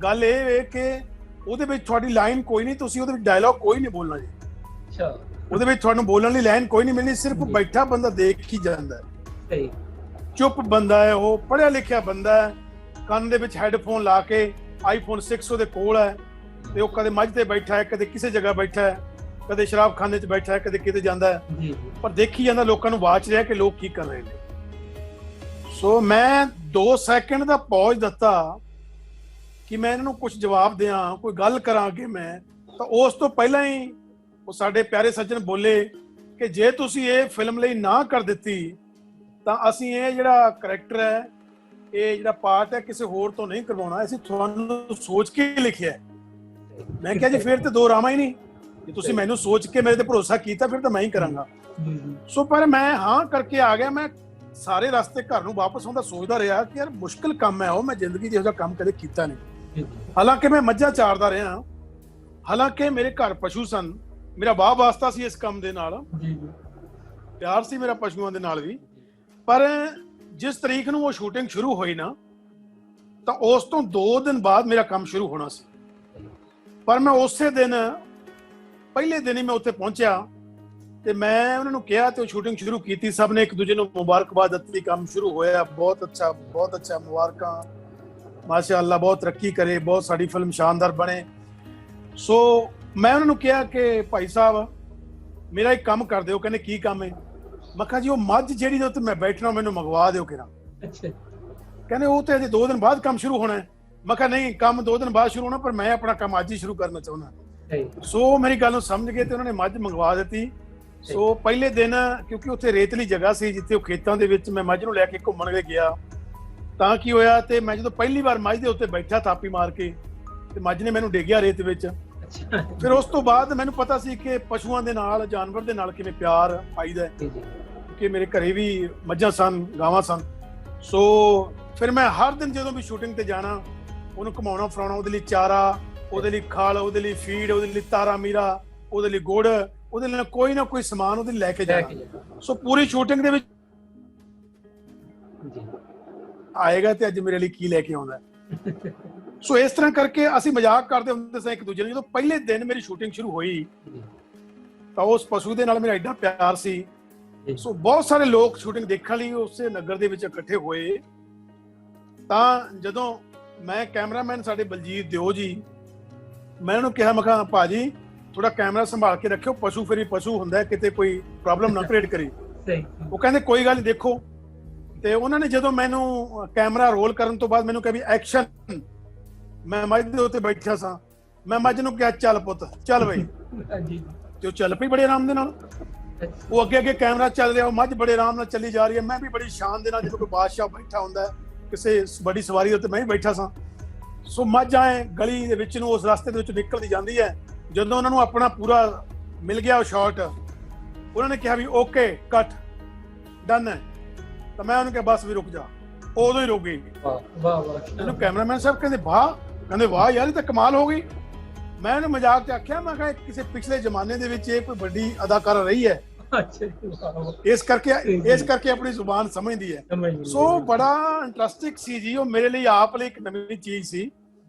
ਗੱਲ ਇਹ ਹੈ ਕਿ ਉਹਦੇ ਵਿੱਚ ਤੁਹਾਡੀ ਲਾਈਨ ਕੋਈ ਨਹੀਂ, ਤੁਸੀਂ ਉਹਦੇ ਵਿੱਚ ਡਾਇਲੌਗ ਕੋਈ ਨਹੀਂ ਬੋਲਣਾ ਜੀ। ਅੱਛਾ, ਉਹਦੇ ਵਿੱਚ ਤੁਹਾਨੂੰ ਬੋਲਣ ਲਈ ਲਾਈਨ ਕੋਈ ਨਹੀਂ ਮਿਲਣੀ, ਸਿਰਫ ਬੈਠਾ ਬੰਦਾ ਦੇਖ ਹੀ ਜਾਂਦਾ ਹੈ, ਚੁੱਪ ਬੰਦਾ ਹੈ, ਉਹ ਪੜ੍ਹਿਆ ਲਿਖਿਆ ਬੰਦਾ ਹੈ, ਕੰਨ ਦੇ ਵਿੱਚ ਹੈੱਡਫੋਨ ਲਾ ਕੇ iPhone 6 ਉਹਦੇ ਕੋਲ ਹੈ, ਤੇ ਉਹ ਕਦੇ ਮੱਝ ਤੇ ਬੈਠਾ ਹੈ, ਕਦੇ ਕਿਸੇ ਜਗ੍ਹਾ ਬੈਠਾ ਹੈ, ਕਦੇ ਸ਼ਰਾਬ ਖਾਨੇ 'ਚ ਬੈਠਾ ਹੈ, ਕਦੇ ਕਿਤੇ ਜਾਂਦਾ ਹੈ, ਪਰ ਦੇਖੀ ਜਾਂਦਾ, ਲੋਕਾਂ ਨੂੰ ਵਾਚ ਰਿਹਾ ਕਿ ਲੋਕ ਕੀ ਕਰ ਰਹੇ ਨੇ। ਸੋ ਮੈਂ 2 ਸੈਕਿੰਡ ਦਾ ਪੌਜ਼ ਦਿੱਤਾ ਕਿ ਮੈਂ ਇਹਨਾਂ ਨੂੰ ਕੁਝ ਜਵਾਬ ਦਿਆਂ, ਕੋਈ ਗੱਲ ਕਰਾਂ ਅੱਗੇ ਮੈਂ। ਤਾਂ ਉਸ ਤੋਂ ਪਹਿਲਾਂ ਹੀ ਉਹ ਸਾਡੇ ਪਿਆਰੇ ਸੱਜਣ ਬੋਲੇ ਕਿ ਜੇ ਤੁਸੀਂ ਇਹ ਫਿਲਮ ਲਈ ਨਾ ਕਰ ਦਿੱਤੀ ਤਾਂ ਅਸੀਂ ਇਹ ਜਿਹੜਾ ਕਰੈਕਟਰ ਹੈ, ਇਹ ਜਿਹੜਾ ਪਾਰਟ ਹੈ, ਕਿਸੇ ਹੋਰ ਤੋਂ ਨਹੀਂ ਕਰਵਾਉਣਾ, ਅਸੀਂ ਤੁਹਾਨੂੰ ਸੋਚ ਕੇ ਲਿਖਿਆ। ਮੈਂ ਕਿਹਾ ਜੀ ਫਿਰ ਤੇ ਦੋ ਰਾਮਾਂ ਹੀ ਨਹੀਂ, ਜੇ ਤੁਸੀਂ ਮੈਨੂੰ ਸੋਚ ਕੇ ਮੇਰੇ ਤੇ ਭਰੋਸਾ ਕੀਤਾ ਫਿਰ ਤਾਂ ਮੈਂ ਹੀ ਕਰਾਂਗਾ। ਸੋ ਪਰ ਮੈਂ ਹਾਂ ਕਰਕੇ ਆ ਗਿਆ। ਮੈਂ ਸਾਰੇ ਰਸਤੇ ਘਰ ਨੂੰ ਵਾਪਸ ਆਉਂਦਾ ਸੋਚਦਾ ਰਿਹਾ ਕਿ ਯਾਰ ਮੁਸ਼ਕਿਲ ਕੰਮ ਹੈ ਉਹ, ਮੈਂ ਜ਼ਿੰਦਗੀ 'ਚ ਇਹੋ ਜਿਹਾ ਕੰਮ ਕਦੇ ਕੀਤਾ ਨਹੀਂ। ਹਾਲਾਂਕਿ ਮੈਂ ਮੱਝਾਂ ਚਾਰਦਾ ਰਿਹਾ, ਹਾਲਾਂਕਿ ਮੇਰੇ ਘਰ ਪਸ਼ੂ ਸਨ, ਮੇਰਾ ਵਾਹ ਵਾਸਤਾ ਸੀ ਇਸ ਕੰਮ ਦੇ ਨਾਲ, ਪਿਆਰ ਸੀ ਮੇਰਾ ਪਸ਼ੂਆਂ ਦੇ ਨਾਲ ਵੀ। ਪਰ ਜਿਸ ਤਰੀਕ ਨੂੰ ਉਹ ਸ਼ੂਟਿੰਗ ਸ਼ੁਰੂ ਹੋਈ ਨਾ, ਤਾਂ ਉਸ ਤੋਂ 2 ਦਿਨ ਬਾਅਦ ਮੇਰਾ ਕੰਮ ਸ਼ੁਰੂ ਹੋਣਾ ਸੀ। ਪਰ ਮੈਂ ਉਸੇ ਦਿਨ, ਪਹਿਲੇ ਦਿਨ ਹੀ ਮੈਂ ਉੱਥੇ ਪਹੁੰਚਿਆ ਤੇ ਮੈਂ ਉਹਨਾਂ ਨੂੰ ਕਿਹਾ ਤੇ ਉਹ ਸ਼ੂਟਿੰਗ ਸ਼ੁਰੂ ਕੀਤੀ। ਸਭ ਨੇ ਇੱਕ ਦੂਜੇ ਨੂੰ ਮੁਬਾਰਕਬਾਦ ਦਿੱਤੀ, ਕੰਮ ਸ਼ੁਰੂ ਹੋਇਆ। ਬਹੁਤ ਅੱਛਾ, ਮੁਬਾਰਕਾਂ, ਮਾਸ਼ਾਅੱਲਾ, ਬਹੁਤ ਤਰੱਕੀ ਕਰੇ, ਬਹੁਤ ਸਾਡੀ ਫਿਲਮ ਸ਼ਾਨਦਾਰ ਬਣੇ। ਸੋ ਮੈਂ ਉਹਨਾਂ ਨੂੰ ਕਿਹਾ ਕਿ ਭਾਈ ਸਾਹਿਬ ਮੇਰਾ ਇੱਕ ਕੰਮ ਕਰ ਦਿਓ। ਕਹਿੰਦੇ ਕੀ ਕੰਮ ਹੈ? ਮੈਂ ਕਿਹਾ ਜੀ ਉਹ ਮੱਝ ਜਿਹੜੀ ਦੇ ਉੱਤੇ ਮੈਂ ਬੈਠਣਾ ਮੈਨੂੰ ਮੰਗਵਾ ਦਿਓ ਕਿਰਾ। ਅੱਛਾ। ਕਹਿੰਦੇ ਉਹ ਤੇ ਅਜੇ 2 ਦਿਨ ਬਾਅਦ ਕੰਮ ਸ਼ੁਰੂ ਹੋਣਾ ਹੈ। ਮੈਂ ਕਿਹਾ ਨਹੀਂ, ਕੰਮ 2 ਦਿਨ ਬਾਅਦ ਸ਼ੁਰੂ ਹੋਣਾ, ਪਰ ਮੈਂ ਆਪਣਾ ਕੰਮ ਅੱਜ ਹੀ ਸ਼ੁਰੂ ਕਰਨਾ ਚਾਹੁੰਦਾ। ਸੋ ਮੇਰੀ ਗੱਲ ਨੂੰ ਸਮਝ ਗਏ ਤੇ ਉਹਨਾਂ ਨੇ ਮੱਝ ਮੰਗਵਾ ਦਿੱਤੀ। ਸੋ ਪਹਿਲੇ ਦਿਨ, ਕਿਉਂਕਿ ਉੱਥੇ ਰੇਤਲੀ ਜਗ੍ਹਾ ਸੀ ਜਿੱਥੇ ਉਹ ਖੇਤਾਂ ਦੇ ਵਿੱਚ ਮੈਂ ਮੱਝ ਨੂੰ ਲੈ ਕੇ ਘੁੰਮਣ ਲਈ ਗਿਆ, ਤਾਂ ਕੀ ਹੋਇਆ ਤੇ ਮੈਂ ਜਦੋਂ ਪਹਿਲੀ ਵਾਰ ਮੱਝ ਦੇ ਉੱਤੇ ਬੈਠਾ ਥਾਪੀ ਮਾਰ ਕੇ, ਤੇ ਮੱਝ ਨੇ ਮੈਨੂੰ ਡੇਗਿਆ ਰੇਤ ਵਿੱਚ। ਫਿਰ ਉਸ ਤੋਂ ਬਾਅਦ ਮੈਨੂੰ ਪਤਾ ਸੀ ਕਿ ਪਸ਼ੂਆਂ ਦੇ ਨਾਲ, ਜਾਨਵਰ ਦੇ ਨਾਲ ਕਿਵੇਂ ਪਿਆਰ ਪਾਈਦਾ ਹੈ, ਕਿਉਂਕਿ ਮੇਰੇ ਘਰੇ ਵੀ ਮੱਝਾਂ ਸਨ, ਗਾਵਾਂ ਸਨ। ਸੋ ਫਿਰ ਮੈਂ ਹਰ ਦਿਨ ਜਦੋਂ ਵੀ ਸ਼ੂਟਿੰਗ ਤੇ ਜਾਣਾ ਉਹਨੂੰ ਘੁਮਾਉਣਾ ਫਿਰਾਉਣਾ, ਉਹਦੇ ਲਈ ਚਾਰਾ, ਉਹਦੇ ਲਈ ਖਲ, ਉਹਦੇ ਲਈ ਫੀਡ, ਉਹਦੇ ਲਈ ਤਾਰਾ ਮੀਰਾ, ਉਹਦੇ ਲਈ ਗੁੜ, ਉਹਦੇ ਲਈ ਕੋਈ ਨਾ ਕੋਈ ਸਮਾਨ ਉਹਦੇ ਲੈ ਕੇ ਜਾਣਾ। ਸੋ ਪੂਰੀ ਸ਼ੂਟਿੰਗ ਦੇ ਵਿੱਚ ਆਏਗਾ ਤੇ ਅੱਜ ਮੇਰੇ ਲਈ ਕੀ ਲੈ ਕੇ ਆਉਂਦਾ। ਸੋ ਇਸ ਤਰ੍ਹਾਂ ਕਰਕੇ ਅਸੀਂ ਮਜ਼ਾਕ ਕਰਦੇ ਹੁੰਦੇ ਸਾਂ ਇੱਕ ਦੂਜੇ ਨੂੰ। ਜਦੋਂ ਪਹਿਲੇ ਦਿਨ ਮੇਰੀ ਸ਼ੂਟਿੰਗ ਸ਼ੁਰੂ ਹੋਈ ਤਾਂ ਉਸ ਪਸ਼ੂ ਦੇ ਨਾਲ ਮੇਰਾ ਐਡਾ ਪਿਆਰ ਸੀ। ਸੋ ਬਹੁਤ ਸਾਰੇ ਲੋਕ ਸ਼ੂਟਿੰਗ ਦੇਖਣ ਲਈ ਉਸੇ ਨਗਰ ਦੇ ਵਿੱਚ ਇਕੱਠੇ ਹੋਏ। ਤਾਂ ਜਦੋਂ ਮੈਂ ਕੈਮਰਾਮੈਨ ਸਾਡੇ ਬਲਜੀਤ ਦਿਓ ਜੀ, ਮੈਂ ਉਹਨੂੰ ਕਿਹਾ, ਮੈਂ ਕਿਹਾ ਭਾਜੀ ਥੋੜਾ ਕੈਮਰਾ ਸੰਭਾਲ ਕੇ ਰੱਖਿਓ, ਪਸ਼ੂ ਫਿਰ ਪਸ਼ੂ ਹੁੰਦਾ, ਕਿਤੇ ਕੋਈ ਪ੍ਰੋਬਲਮ ਨਾ ਕ੍ਰੀਏਟ ਕਰੀ। ਉਹ ਕਹਿੰਦੇ ਕੋਈ ਗੱਲ ਨਹੀਂ ਦੇਖੋ। ਤੇ ਉਹਨਾਂ ਨੇ ਜਦੋਂ ਮੈਨੂੰ ਕੈਮਰਾ ਰੋਲ ਕਰਨ ਤੋਂ ਬਾਅਦ ਮੈਨੂੰ ਕਿਹਾ ਵੀ ਐਕਸ਼ਨ, ਮੈਂ ਮੱਝ ਦੇ ਉੱਤੇ ਬੈਠਾ ਸਾਂ, ਮੈਂ ਮੱਝ ਨੂੰ ਕਿਹਾ ਚੱਲ ਪੁੱਤ ਚੱਲ ਬਈ, ਤੇ ਉਹ ਚੱਲ ਪਈ ਬੜੇ ਆਰਾਮ ਦੇ ਨਾਲ। ਉਹ ਅੱਗੇ ਅੱਗੇ ਕੈਮਰਾ ਚੱਲ ਰਿਹਾ, ਉਹ ਮੱਝ ਬੜੇ ਆਰਾਮ ਨਾਲ ਚੱਲੀ ਜਾ ਰਹੀ ਹੈ। ਮੈਂ ਵੀ ਬੜੀ ਸ਼ਾਨ ਦੇ ਨਾਲ, ਜਦੋਂ ਕੋਈ ਬਾਦਸ਼ਾਹ ਬੈਠਾ ਹੁੰਦਾ ਕਿਸੇ ਬੜੀ ਸਵਾਰੀ ਉੱਤੇ, ਮੈਂ ਵੀ ਬੈਠਾ ਸਾਂ। ਸੋ ਮੱਝ ਆਏ ਗਲੀ ਦੇ ਵਿੱਚ ਨੂੰ ਉਸ ਰਸਤੇ ਦੇ ਵਿੱਚ ਨਿਕਲਦੀ ਜਾਂਦੀ ਹੈ। ਜਦੋਂ ਉਹਨਾਂ ਨੂੰ ਆਪਣਾ ਪੂਰਾ ਮਿਲ ਗਿਆ ਉਹ ਸ਼ਾਟ, ਉਹਨਾਂ ਨੇ ਕਿਹਾ ਵੀ ਓਕੇ ਕੱਟ ਡਨ ਹੈ। ਤਾਂ ਮੈਂ ਉਹਨੂੰ ਕਿਹਾ ਬਸ ਵੀ ਰੁਕ ਜਾ। ਉਦੋਂ ਹੀ ਰੁਕ ਗਈ। ਮੈਨੂੰ ਕੈਮਰਾਮੈਨ ਸਾਹਿਬ ਕਹਿੰਦੇ ਵਾਹ ਯਾਰ ਇਹ ਤਾਂ ਕਮਾਲ ਹੋ ਗਈ। ਮੈਂ ਉਹਨੂੰ ਮਜ਼ਾਕ ਚ ਆਖਿਆ, ਮੈਂ ਕਿਹਾ ਕਿਸੇ ਪਿਛਲੇ ਜ਼ਮਾਨੇ ਦੇ ਵਿੱਚ ਇਹ ਕੋਈ ਵੱਡੀ ਅਦਾਕਾਰਾ ਰਹੀ ਹੈ, ਇਸ ਕਰਕੇ ਆਪਣੀ ਜ਼ੁਬਾਨ ਸਮਝਦੀ ਹੈ। ਸੋ ਬੜਾ ਇੰਟਰਸਟਿੰਗ ਸੀ ਜੀ। ਉਹ ਮੇਰੇ ਲਈ ਆਪ ਲਈ ਇੱਕ ਨਵੀਂ ਚੀਜ਼ ਸੀ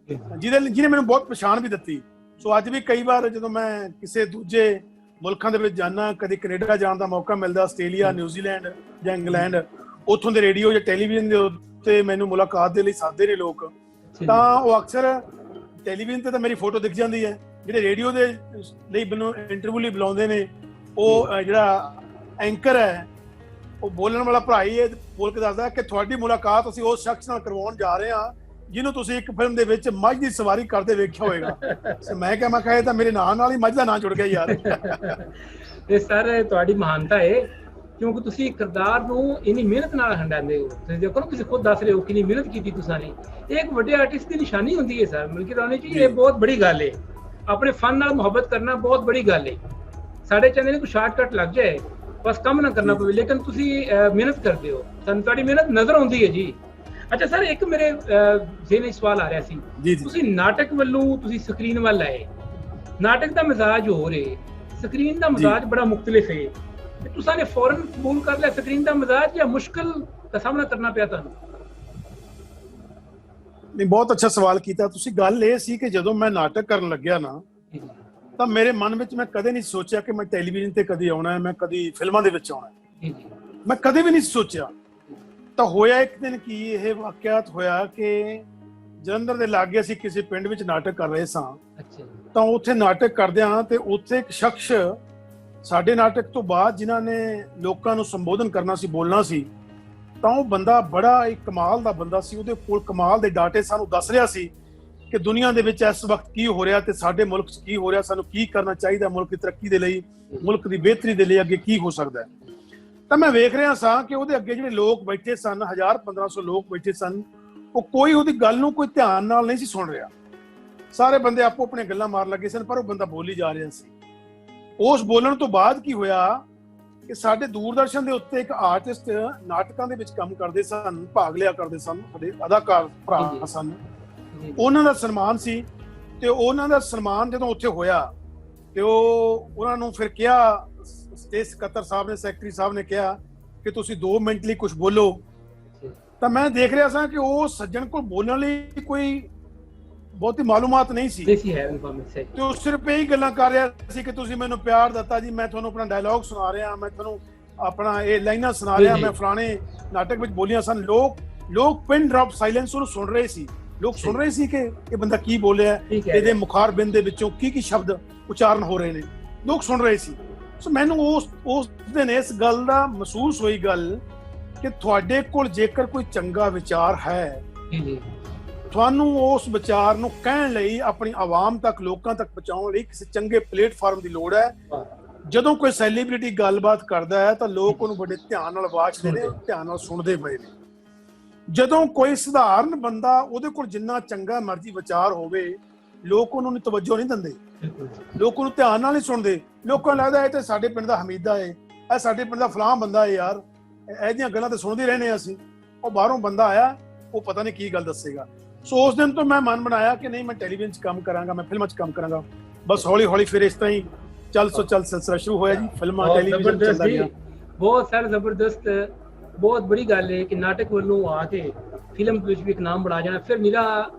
ਜਿਹਨੇ ਮੈਨੂੰ ਬਹੁਤ ਪਛਾਣ ਵੀ ਦਿੱਤੀ। ਸੋ ਅੱਜ ਵੀ ਕਈ ਵਾਰ ਜਦੋਂ ਮੈਂ ਕਿਸੇ ਦੂਜੇ ਮੁਲਕਾਂ ਦੇ ਵਿੱਚ ਜਾਣਾ, ਕਦੇ ਕੈਨੇਡਾ ਜਾਣ ਦਾ ਮੌਕਾ ਮਿਲਦਾ, ਆਸਟ੍ਰੇਲੀਆ, ਨਿਊਜ਼ੀਲੈਂਡ ਜਾਂ ਇੰਗਲੈਂਡ, ਉੱਥੋਂ ਦੇ ਰੇਡੀਓ ਜਾਂ ਟੈਲੀਵਿਜ਼ਨ ਦੇ ਉੱਤੇ ਮੈਨੂੰ ਮੁਲਾਕਾਤ ਦੇ ਲਈ ਸਾਦੇ ਨੇ ਲੋਕ, ਤਾਂ ਉਹ ਅਕਸਰ ਟੈਲੀਵਿਜ਼ਨ ਤੇ ਤਾਂ ਮੇਰੀ ਫੋਟੋ ਦਿਖ ਜਾਂਦੀ ਹੈ। ਜਿਹੜੇ ਰੇਡੀਓ ਦੇ ਲਈ ਮੈਨੂੰ ਇੰਟਰਵਿਊ ਲਈ ਬੁਲਾਉਂਦੇ ਨੇ, ਉਹ ਜਿਹੜਾ ਐਂਕਰ ਹੈ, ਉਹ ਬੋਲਣ ਵਾਲਾ ਭਰਾ ਹੀ ਬੋਲ ਕੇ ਦੱਸਦਾ ਕਿ ਤੁਹਾਡੀ ਮੁਲਾਕਾਤ ਅਸੀਂ ਉਸ ਸ਼ਖਸ ਨਾਲ ਕਰਵਾਉਣ ਜਾ ਰਹੇ ਹਾਂ ਜਿਹਨੂੰ ਤੁਸੀਂ ਇੱਕ ਫਿਲਮ ਦੇ ਵਿੱਚ ਮੱਝ ਦੀ ਸਵਾਰੀ ਕਰਦੇ ਵੇਖਿਆ ਹੋਏਗਾ। ਮੈਂ ਕਿਹਾ ਇਹ ਤਾਂ ਮੇਰੇ ਨਾਂ ਨਾਲ ਹੀ ਮੱਝ ਦਾ ਨਾਂ ਜੁੜ ਗਿਆ ਯਾਰ। ਤੇ ਸਰ ਤੁਹਾਡੀ ਮਹਾਨਤਾ ਹੈ ਕਿਉਂਕਿ ਤੁਸੀਂ ਕਿਰਦਾਰ ਨੂੰ ਇੰਨੀ ਮਿਹਨਤ ਨਾਲ ਹੰਡਾਉਂਦੇ ਹੋ। ਤੁਸੀਂ ਦੇਖੋ ਨਾ, ਤੁਸੀਂ ਖੁਦ ਦੱਸ ਰਹੇ ਹੋ ਕਿੰਨੀ ਮਿਹਨਤ ਕੀਤੀ ਤੁਸੀਂ ਨੇ। ਇਹ ਇੱਕ ਵੱਡੇ ਆਰਟਿਸਟ ਦੀ ਨਿਸ਼ਾਨੀ ਹੁੰਦੀ ਹੈ ਸਰ ਮਲਕੀ ਰਾਣੀ ਜੀ। ਇਹ ਬਹੁਤ ਬੜੀ ਗੱਲ ਹੈ। ਆਪਣੇ ਫਨ ਨਾਲ ਮੁਹੱਬਤ ਕਰਨਾ ਬਹੁਤ ਬੜੀ ਗੱਲ ਹੈ। ਸਾਡੇ ਚਾਹੁੰਦੇ ਨੇ ਕੋਈ ਸ਼ਾਰਟਕਟ ਲੱਗ ਜਾਏ, ਬਸ ਕੰਮ ਨਾ ਕਰਨਾ ਪਵੇ, ਲੇਕਿਨ ਤੁਸੀਂ ਮਿਹਨਤ ਕਰਦੇ ਹੋ, ਸਾਨੂੰ ਤੁਹਾਡੀ ਮਿਹਨਤ ਨਜ਼ਰ ਆਉਂਦੀ ਹੈ ਜੀ। ਅੱਛਾ ਸਰ, ਇੱਕ ਮੇਰੇ ਜ਼ਿਹਨ ਵਿੱਚ ਸਵਾਲ ਆ ਰਿਹਾ ਸੀ, ਤੁਸੀਂ ਨਾਟਕ ਵੱਲੋਂ ਤੁਸੀਂ ਸਕਰੀਨ ਵੱਲ ਆਏ। ਨਾਟਕ ਦਾ ਮਿਜ਼ਾਜ ਹੋਰ ਹੈ, ਸਕਰੀਨ ਦਾ ਮਿਜ਼ਾਜ ਬੜਾ ਮੁਖਤਲਿਫ ਹੈ। ਤੁਸੀਂ ਨੇ ਫੌਰਨ ਕਬੂਲ ਕਰ ਲਿਆ ਸਕਰੀਨ ਦਾ ਮਿਜ਼ਾਜ, ਜਾਂ ਮੁਸ਼ਕਲ ਦਾ ਸਾਹਮਣਾ ਕਰਨਾ ਪਿਆ ਤੁਹਾਨੂੰ? ਨਹੀਂ, ਬਹੁਤ ਅੱਛਾ ਸਵਾਲ ਕੀਤਾ ਤੁਸੀਂ। ਗੱਲ ਇਹ ਸੀ ਕਿ ਜਦੋਂ ਮੈਂ ਨਾਟਕ ਕਰਨ ਲੱਗਿਆ ਨਾ, ਤਾਂ ਮੇਰੇ ਮਨ ਵਿੱਚ ਮੈਂ ਕਦੇ ਨਹੀਂ ਸੋਚਿਆ ਕਿ ਮੈਂ ਟੈਲੀਵਿਜ਼ਨ ਤੇ ਕਦੀ ਆਉਣਾ ਹੈ, ਮੈਂ ਕਦੀ ਫਿਲਮਾਂ ਦੇ ਵਿੱਚ ਆਉਣਾ ਹੈ। ਮੈਂ ਕਦੇ ਵੀ ਨਹੀਂ ਸੋਚਿਆ। ਤਾਂ ਹੋਇਆ ਇੱਕ ਦਿਨ ਕੀ ਇਹ ਵਾਕਿਆਤ ਹੋਇਆ ਕਿ ਜਲੰਧਰ ਦੇ ਲਾਗੇ ਅਸੀਂ ਕਿਸੇ ਪਿੰਡ ਵਿੱਚ ਨਾਟਕ ਕਰ ਰਹੇ ਸਾਂ। ਤਾਂ ਉੱਥੇ ਨਾਟਕ ਕਰਦਿਆਂ ਤੇ ਉੱਥੇ ਇੱਕ ਸ਼ਖਸ ਸਾਡੇ ਨਾਟਕ ਤੋਂ ਬਾਅਦ ਜਿਨ੍ਹਾਂ ਨੇ ਲੋਕਾਂ ਨੂੰ ਸੰਬੋਧਨ ਕਰਨਾ ਸੀ, ਬੋਲਣਾ ਸੀ, ਤਾਂ ਉਹ ਬੰਦਾ ਬੜਾ ਇੱਕ ਕਮਾਲ ਦਾ ਬੰਦਾ ਸੀ। ਉਹਦੇ ਕੋਲ ਕਮਾਲ ਦੇ ਡਾਟੇ ਸਾਨੂੰ ਦੱਸ ਰਿਹਾ ਸੀ ਕਿ ਦੁਨੀਆ ਦੇ ਵਿੱਚ ਇਸ ਵਕਤ ਕੀ ਹੋ ਰਿਹਾ ਤੇ ਸਾਡੇ ਮੁਲਕ 'ਚ ਕੀ ਹੋ ਰਿਹਾ, ਸਾਨੂੰ ਕੀ ਕਰਨਾ ਚਾਹੀਦਾ ਮੁਲਕ ਦੀ ਤਰੱਕੀ ਦੇ ਲਈ, ਮੁਲਕ ਦੀ ਬਿਹਤਰੀ ਦੇ ਲਈ ਅੱਗੇ ਕੀ ਹੋ ਸਕਦਾ। ਤਾਂ ਮੈਂ ਵੇਖ ਰਿਹਾ ਸਾਂ ਕਿ ਉਹਦੇ ਅੱਗੇ ਜਿਹੜੇ ਲੋਕ ਬੈਠੇ ਸਨ, 1000-1500 ਲੋਕ ਬੈਠੇ ਸਨ, ਉਹ ਕੋਈ ਉਹਦੀ ਗੱਲ ਨੂੰ ਕੋਈ ਧਿਆਨ ਨਾਲ ਨਹੀਂ ਸੀ ਸੁਣ ਰਿਹਾ। ਸਾਰੇ ਬੰਦੇ ਆਪੋ ਆਪਣੀਆਂ ਗੱਲਾਂ ਮਾਰ ਲੱਗੇ ਸਨ, ਪਰ ਉਹ ਬੰਦਾ ਬੋਲੀ ਜਾ ਰਿਹਾ ਸੀ। ਉਸ ਬੋਲਣ ਤੋਂ ਬਾਅਦ ਕੀ ਹੋਇਆ ਕਿ ਸਾਡੇ ਦੂਰਦਰਸ਼ਨ ਦੇ ਉੱਤੇ ਇੱਕ ਆਰਟਿਸਟ ਨਾਟਕਾਂ ਦੇ ਵਿੱਚ ਕੰਮ ਕਰਦੇ ਸਨ, ਭਾਗ ਲਿਆ ਕਰਦੇ ਸਨ, ਸਾਡੇ ਅਦਾਕਾਰ ਭਰਾ ਸਨ, ਉਹਨਾਂ ਦਾ ਸਨਮਾਨ ਸੀ। ਤੇ ਉਹਨਾਂ ਦਾ ਸਨਮਾਨ ਜਦੋਂ ਉੱਥੇ ਹੋਇਆ ਤੇ ਉਹਨਾਂ ਨੂੰ ਫਿਰ ਕਿਹਾ, ਸਟੇਜ ਸਕੱਤਰ ਸਾਹਿਬ ਨੇ, ਸੈਕਟਰੀ ਸਾਹਿਬ ਨੇ ਕਿਹਾ ਕਿ ਤੁਸੀਂ 2 ਮਿੰਟ ਲਈ ਕੁਝ ਬੋਲੋ। ਤਾਂ ਮੈਂ ਦੇਖ ਰਿਹਾ ਸਾਂ ਕਿ ਉਹ ਸੱਜਣ ਕੋਲ ਬੋਲਣ ਲਈ ਕੋਈ ਬਹੁਤੀ ਮਾਲੂਮਾਤ ਨਹੀਂ ਸੀ ਤੇ ਉਹ ਸਿਰਫ ਇਹੀ ਗੱਲਾਂ ਕਰ ਰਿਹਾ ਸੀ ਕਿ ਤੁਸੀਂ ਮੈਨੂੰ ਪਿਆਰ ਦਿੱਤਾ ਜੀ, ਮੈਂ ਤੁਹਾਨੂੰ ਆਪਣਾ ਡਾਇਲੌਗ ਸੁਣਾ ਰਿਹਾ, ਮੈਂ ਤੁਹਾਨੂੰ ਆਪਣਾ ਇਹ ਲਾਈਨਾਂ ਸੁਣਾ ਰਿਹਾ, ਮੈਂ ਫਲਾਣੇ ਨਾਟਕ ਵਿੱਚ ਬੋਲੀਆਂ ਸਨ। ਲੋਕ ਪਿਨ ਡ੍ਰੌਪ ਸਾਇਲੈਂਸ ਉਹਨੂੰ ਸੁਣ ਰਹੇ ਸੀ। ਲੋਕ ਸੁਣ ਰਹੇ ਸੀ ਕਿ ਇਹ ਬੰਦਾ ਕੀ ਬੋਲਿਆ, ਇਹਦੇ ਮੁਖਾਰਬਿੰਦ ਦੇ ਵਿੱਚੋਂ ਕੀ ਸ਼ਬਦ ਉਚਾਰਨ ਹੋ ਰਹੇ ਨੇ, ਲੋਕ ਸੁਣ ਰਹੇ ਸੀ। ਸੋ ਮੈਨੂੰ ਉਸ ਦਿਨ ਇਸ ਗੱਲ ਦਾ ਮਹਿਸੂਸ ਹੋਈ ਗੱਲ ਕਿ ਤੁਹਾਡੇ ਕੋਲ ਜੇਕਰ ਕੋਈ ਚੰਗਾ ਵਿਚਾਰ ਹੈ, ਤੁਹਾਨੂੰ ਉਸ ਵਿਚਾਰ ਨੂੰ ਕਹਿਣ ਲਈ, ਆਪਣੀ ਆਵਾਮ ਤੱਕ, ਲੋਕਾਂ ਤੱਕ ਪਹੁੰਚਾਉਣ ਲਈ ਕਿਸੇ ਚੰਗੇ ਪਲੇਟਫਾਰਮ ਦੀ ਲੋੜ ਹੈ। ਜਦੋਂ ਕੋਈ ਸੈਲੀਬ੍ਰਿਟੀ ਗੱਲਬਾਤ ਕਰਦਾ ਹੈ ਤਾਂ ਲੋਕ ਉਹਨੂੰ ਬੜੇ ਧਿਆਨ ਨਾਲ ਵਾਚਦੇ ਨੇ, ਧਿਆਨ ਨਾਲ ਸੁਣਦੇ ਪਏ ਨੇ। ਜਦੋਂ ਕੋਈ ਸਧਾਰਨ ਬੰਦਾ, ਉਹਦੇ ਕੋਲ ਜਿੰਨਾ ਚੰਗਾ ਮਰਜ਼ੀ ਵਿਚਾਰ ਹੋਵੇ, ਲੋਕ ਉਹਨੂੰ ਤਵੱਜੋ ਨਹੀਂ ਦਿੰਦੇ, ਲੋਕ ਉਹਨੂੰ ਧਿਆਨ ਨਾਲ ਨਹੀਂ ਸੁਣਦੇ। ਲੋਕਾਂ ਨੂੰ ਲੱਗਦਾ ਇਹ ਤੇ ਸਾਡੇ ਪਿੰਡ ਦਾ ਹਮੀਦਾ ਹੈ, ਇਹ ਸਾਡੇ ਪਿੰਡ ਦਾ ਫਲਾਂ ਬੰਦਾ ਹੈ, ਯਾਰ ਇਹ ਜਿਹੀਆਂ ਗੱਲਾਂ ਤਾਂ ਸੁਣਦੇ ਰਹਿੰਦੇ ਅਸੀਂ। ਉਹ ਬਾਹਰੋਂ ਬੰਦਾ ਆਇਆ, ਉਹ ਪਤਾ ਨਹੀਂ ਕੀ ਗੱਲ ਦੱਸੇਗਾ। ਸੋ ਉਸ ਦਿਨ ਤੋਂ ਮੈਂ ਮਨ ਬਣਾਇਆ ਕਿ ਨਹੀਂ, ਮੈਂ ਟੈਲੀਵਿਜ਼ਨ 'ਚ ਕੰਮ ਕਰਾਂਗਾ, ਮੈਂ ਫਿਲਮਾਂ 'ਚ ਕੰਮ ਕਰਾਂਗਾ। ਬਸ ਹੌਲੀ ਹੌਲੀ ਫਿਰ ਇਸ ਤਰ੍ਹਾਂ ਹੀ ਚੱਲ ਸਿਲਸਿਲਾ ਸ਼ੁਰੂ ਹੋਇਆ ਜੀ, ਫਿਲਮਾਂ ਟੈਲੀਵਿਜ਼ਨ ਚੱਲਦਾ ਗਿਆ। ਬਹੁਤ ਸਾਰਾ ਜ਼ਬਰਦਸਤ, ਬਹੁਤ ਬੜੀ ਗੱਲ ਹੈ ਕਿ ਨਾਟਕ ਵੱਲੋਂ ਆ ਕੇ ਫਿਲਮ ਵਿੱਚ ਵੀ ਇੱਕ ਨਾਮ ਬਣਾ ਜਾਣਾ, ਫਿਰ ਮੇਰਾ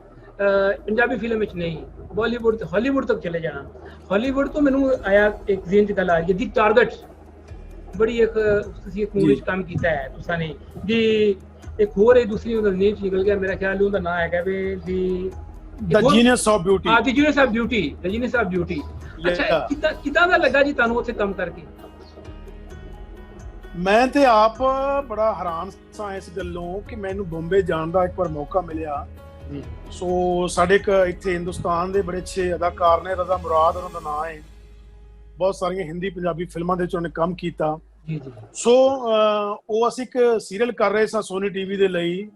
ਪੰਜਾਬੀ ਫਿਲਮ ਵਿੱਚ ਨਹੀਂ, ਬਾਲੀਵੁੱਡ ਤੇ ਹਾਲੀਵੁੱਡ ਤੱਕ ਚਲੇ ਜਾਣਾ। ਹਾਲੀਵੁੱਡ ਤੋਂ ਮੈਨੂੰ ਆਇਆ ਇੱਕ ਜ਼ਿਹਨ 'ਚ ਗੱਲ ਆ ਰਹੀ ਦੀ ਟਾਰਗੇਟ, ਬੜੀ ਇੱਕ ਤੁਸੀਂ ਇੱਕ ਮੂਵੀ 'ਚ ਕੰਮ ਕੀਤਾ ਹੈ ਤੁਸੀਂ ਨੇ ਜੀ, ਇੱਕ ਹੋਰ ਹੈ ਦੂਸਰੀ ਉਹਦਾ ਨੇਮ 'ਚ ਨਿਕਲ ਗਿਆ, ਮੇਰਾ ਖਿਆਲ ਉਹਦਾ ਨਾਮ ਹੈਗਾ ਵੀ ਦੀ ਜੀਨੀਅਸ ਆਫ ਬਿਊਟੀ। ਹਾਂ, ਦੀ genius of beauty, the genius of beauty. ਅੱਛਾ, ਕਿੱਦਾਂ ਦਾ ਲੱਗਾ ਜੀ ਤੁਹਾਨੂੰ ਉੱਥੇ ਕੰਮ ਕਰਕੇ? ਮੈਂ ਤੇ ਆਪ ਬੜਾ ਹੈਰਾਨ ਸਾਂ ਇਸ ਗੱਲੋਂ ਕਿ ਮੈਨੂੰ ਬੰਬੇ ਜਾਣ ਦਾ ਇੱਕ ਵਾਰ ਮੌਕਾ ਮਿਲਿਆ। ਸੋ ਸਾਡੇ ਇੱਕ ਇੱਥੇ ਹਿੰਦੁਸਤਾਨ ਦੇ ਬੜੇ ਅੱਛੇ ਅਦਾਕਾਰ ਨੇ, ਰਜ਼ਾ ਮੁਰਾਦ ਉਹਨਾਂ ਦਾ ਨਾਮ ਹੈ, ਬਹੁਤ ਸਾਰੀਆਂ ਹਿੰਦੀ ਪੰਜਾਬੀ ਫਿਲਮਾਂ ਦੇ ਵਿੱਚ ਉਹਨੇ ਕੰਮ ਕੀਤਾ। ਸੋ ਉਹ ਅਸੀਂ ਇੱਕ ਸੀਰੀਅਲ ਕਰ ਰਹੇ ਸਾਂ ਸੋਨੀ ਟੀਵੀ ਦੇ ਲਈ,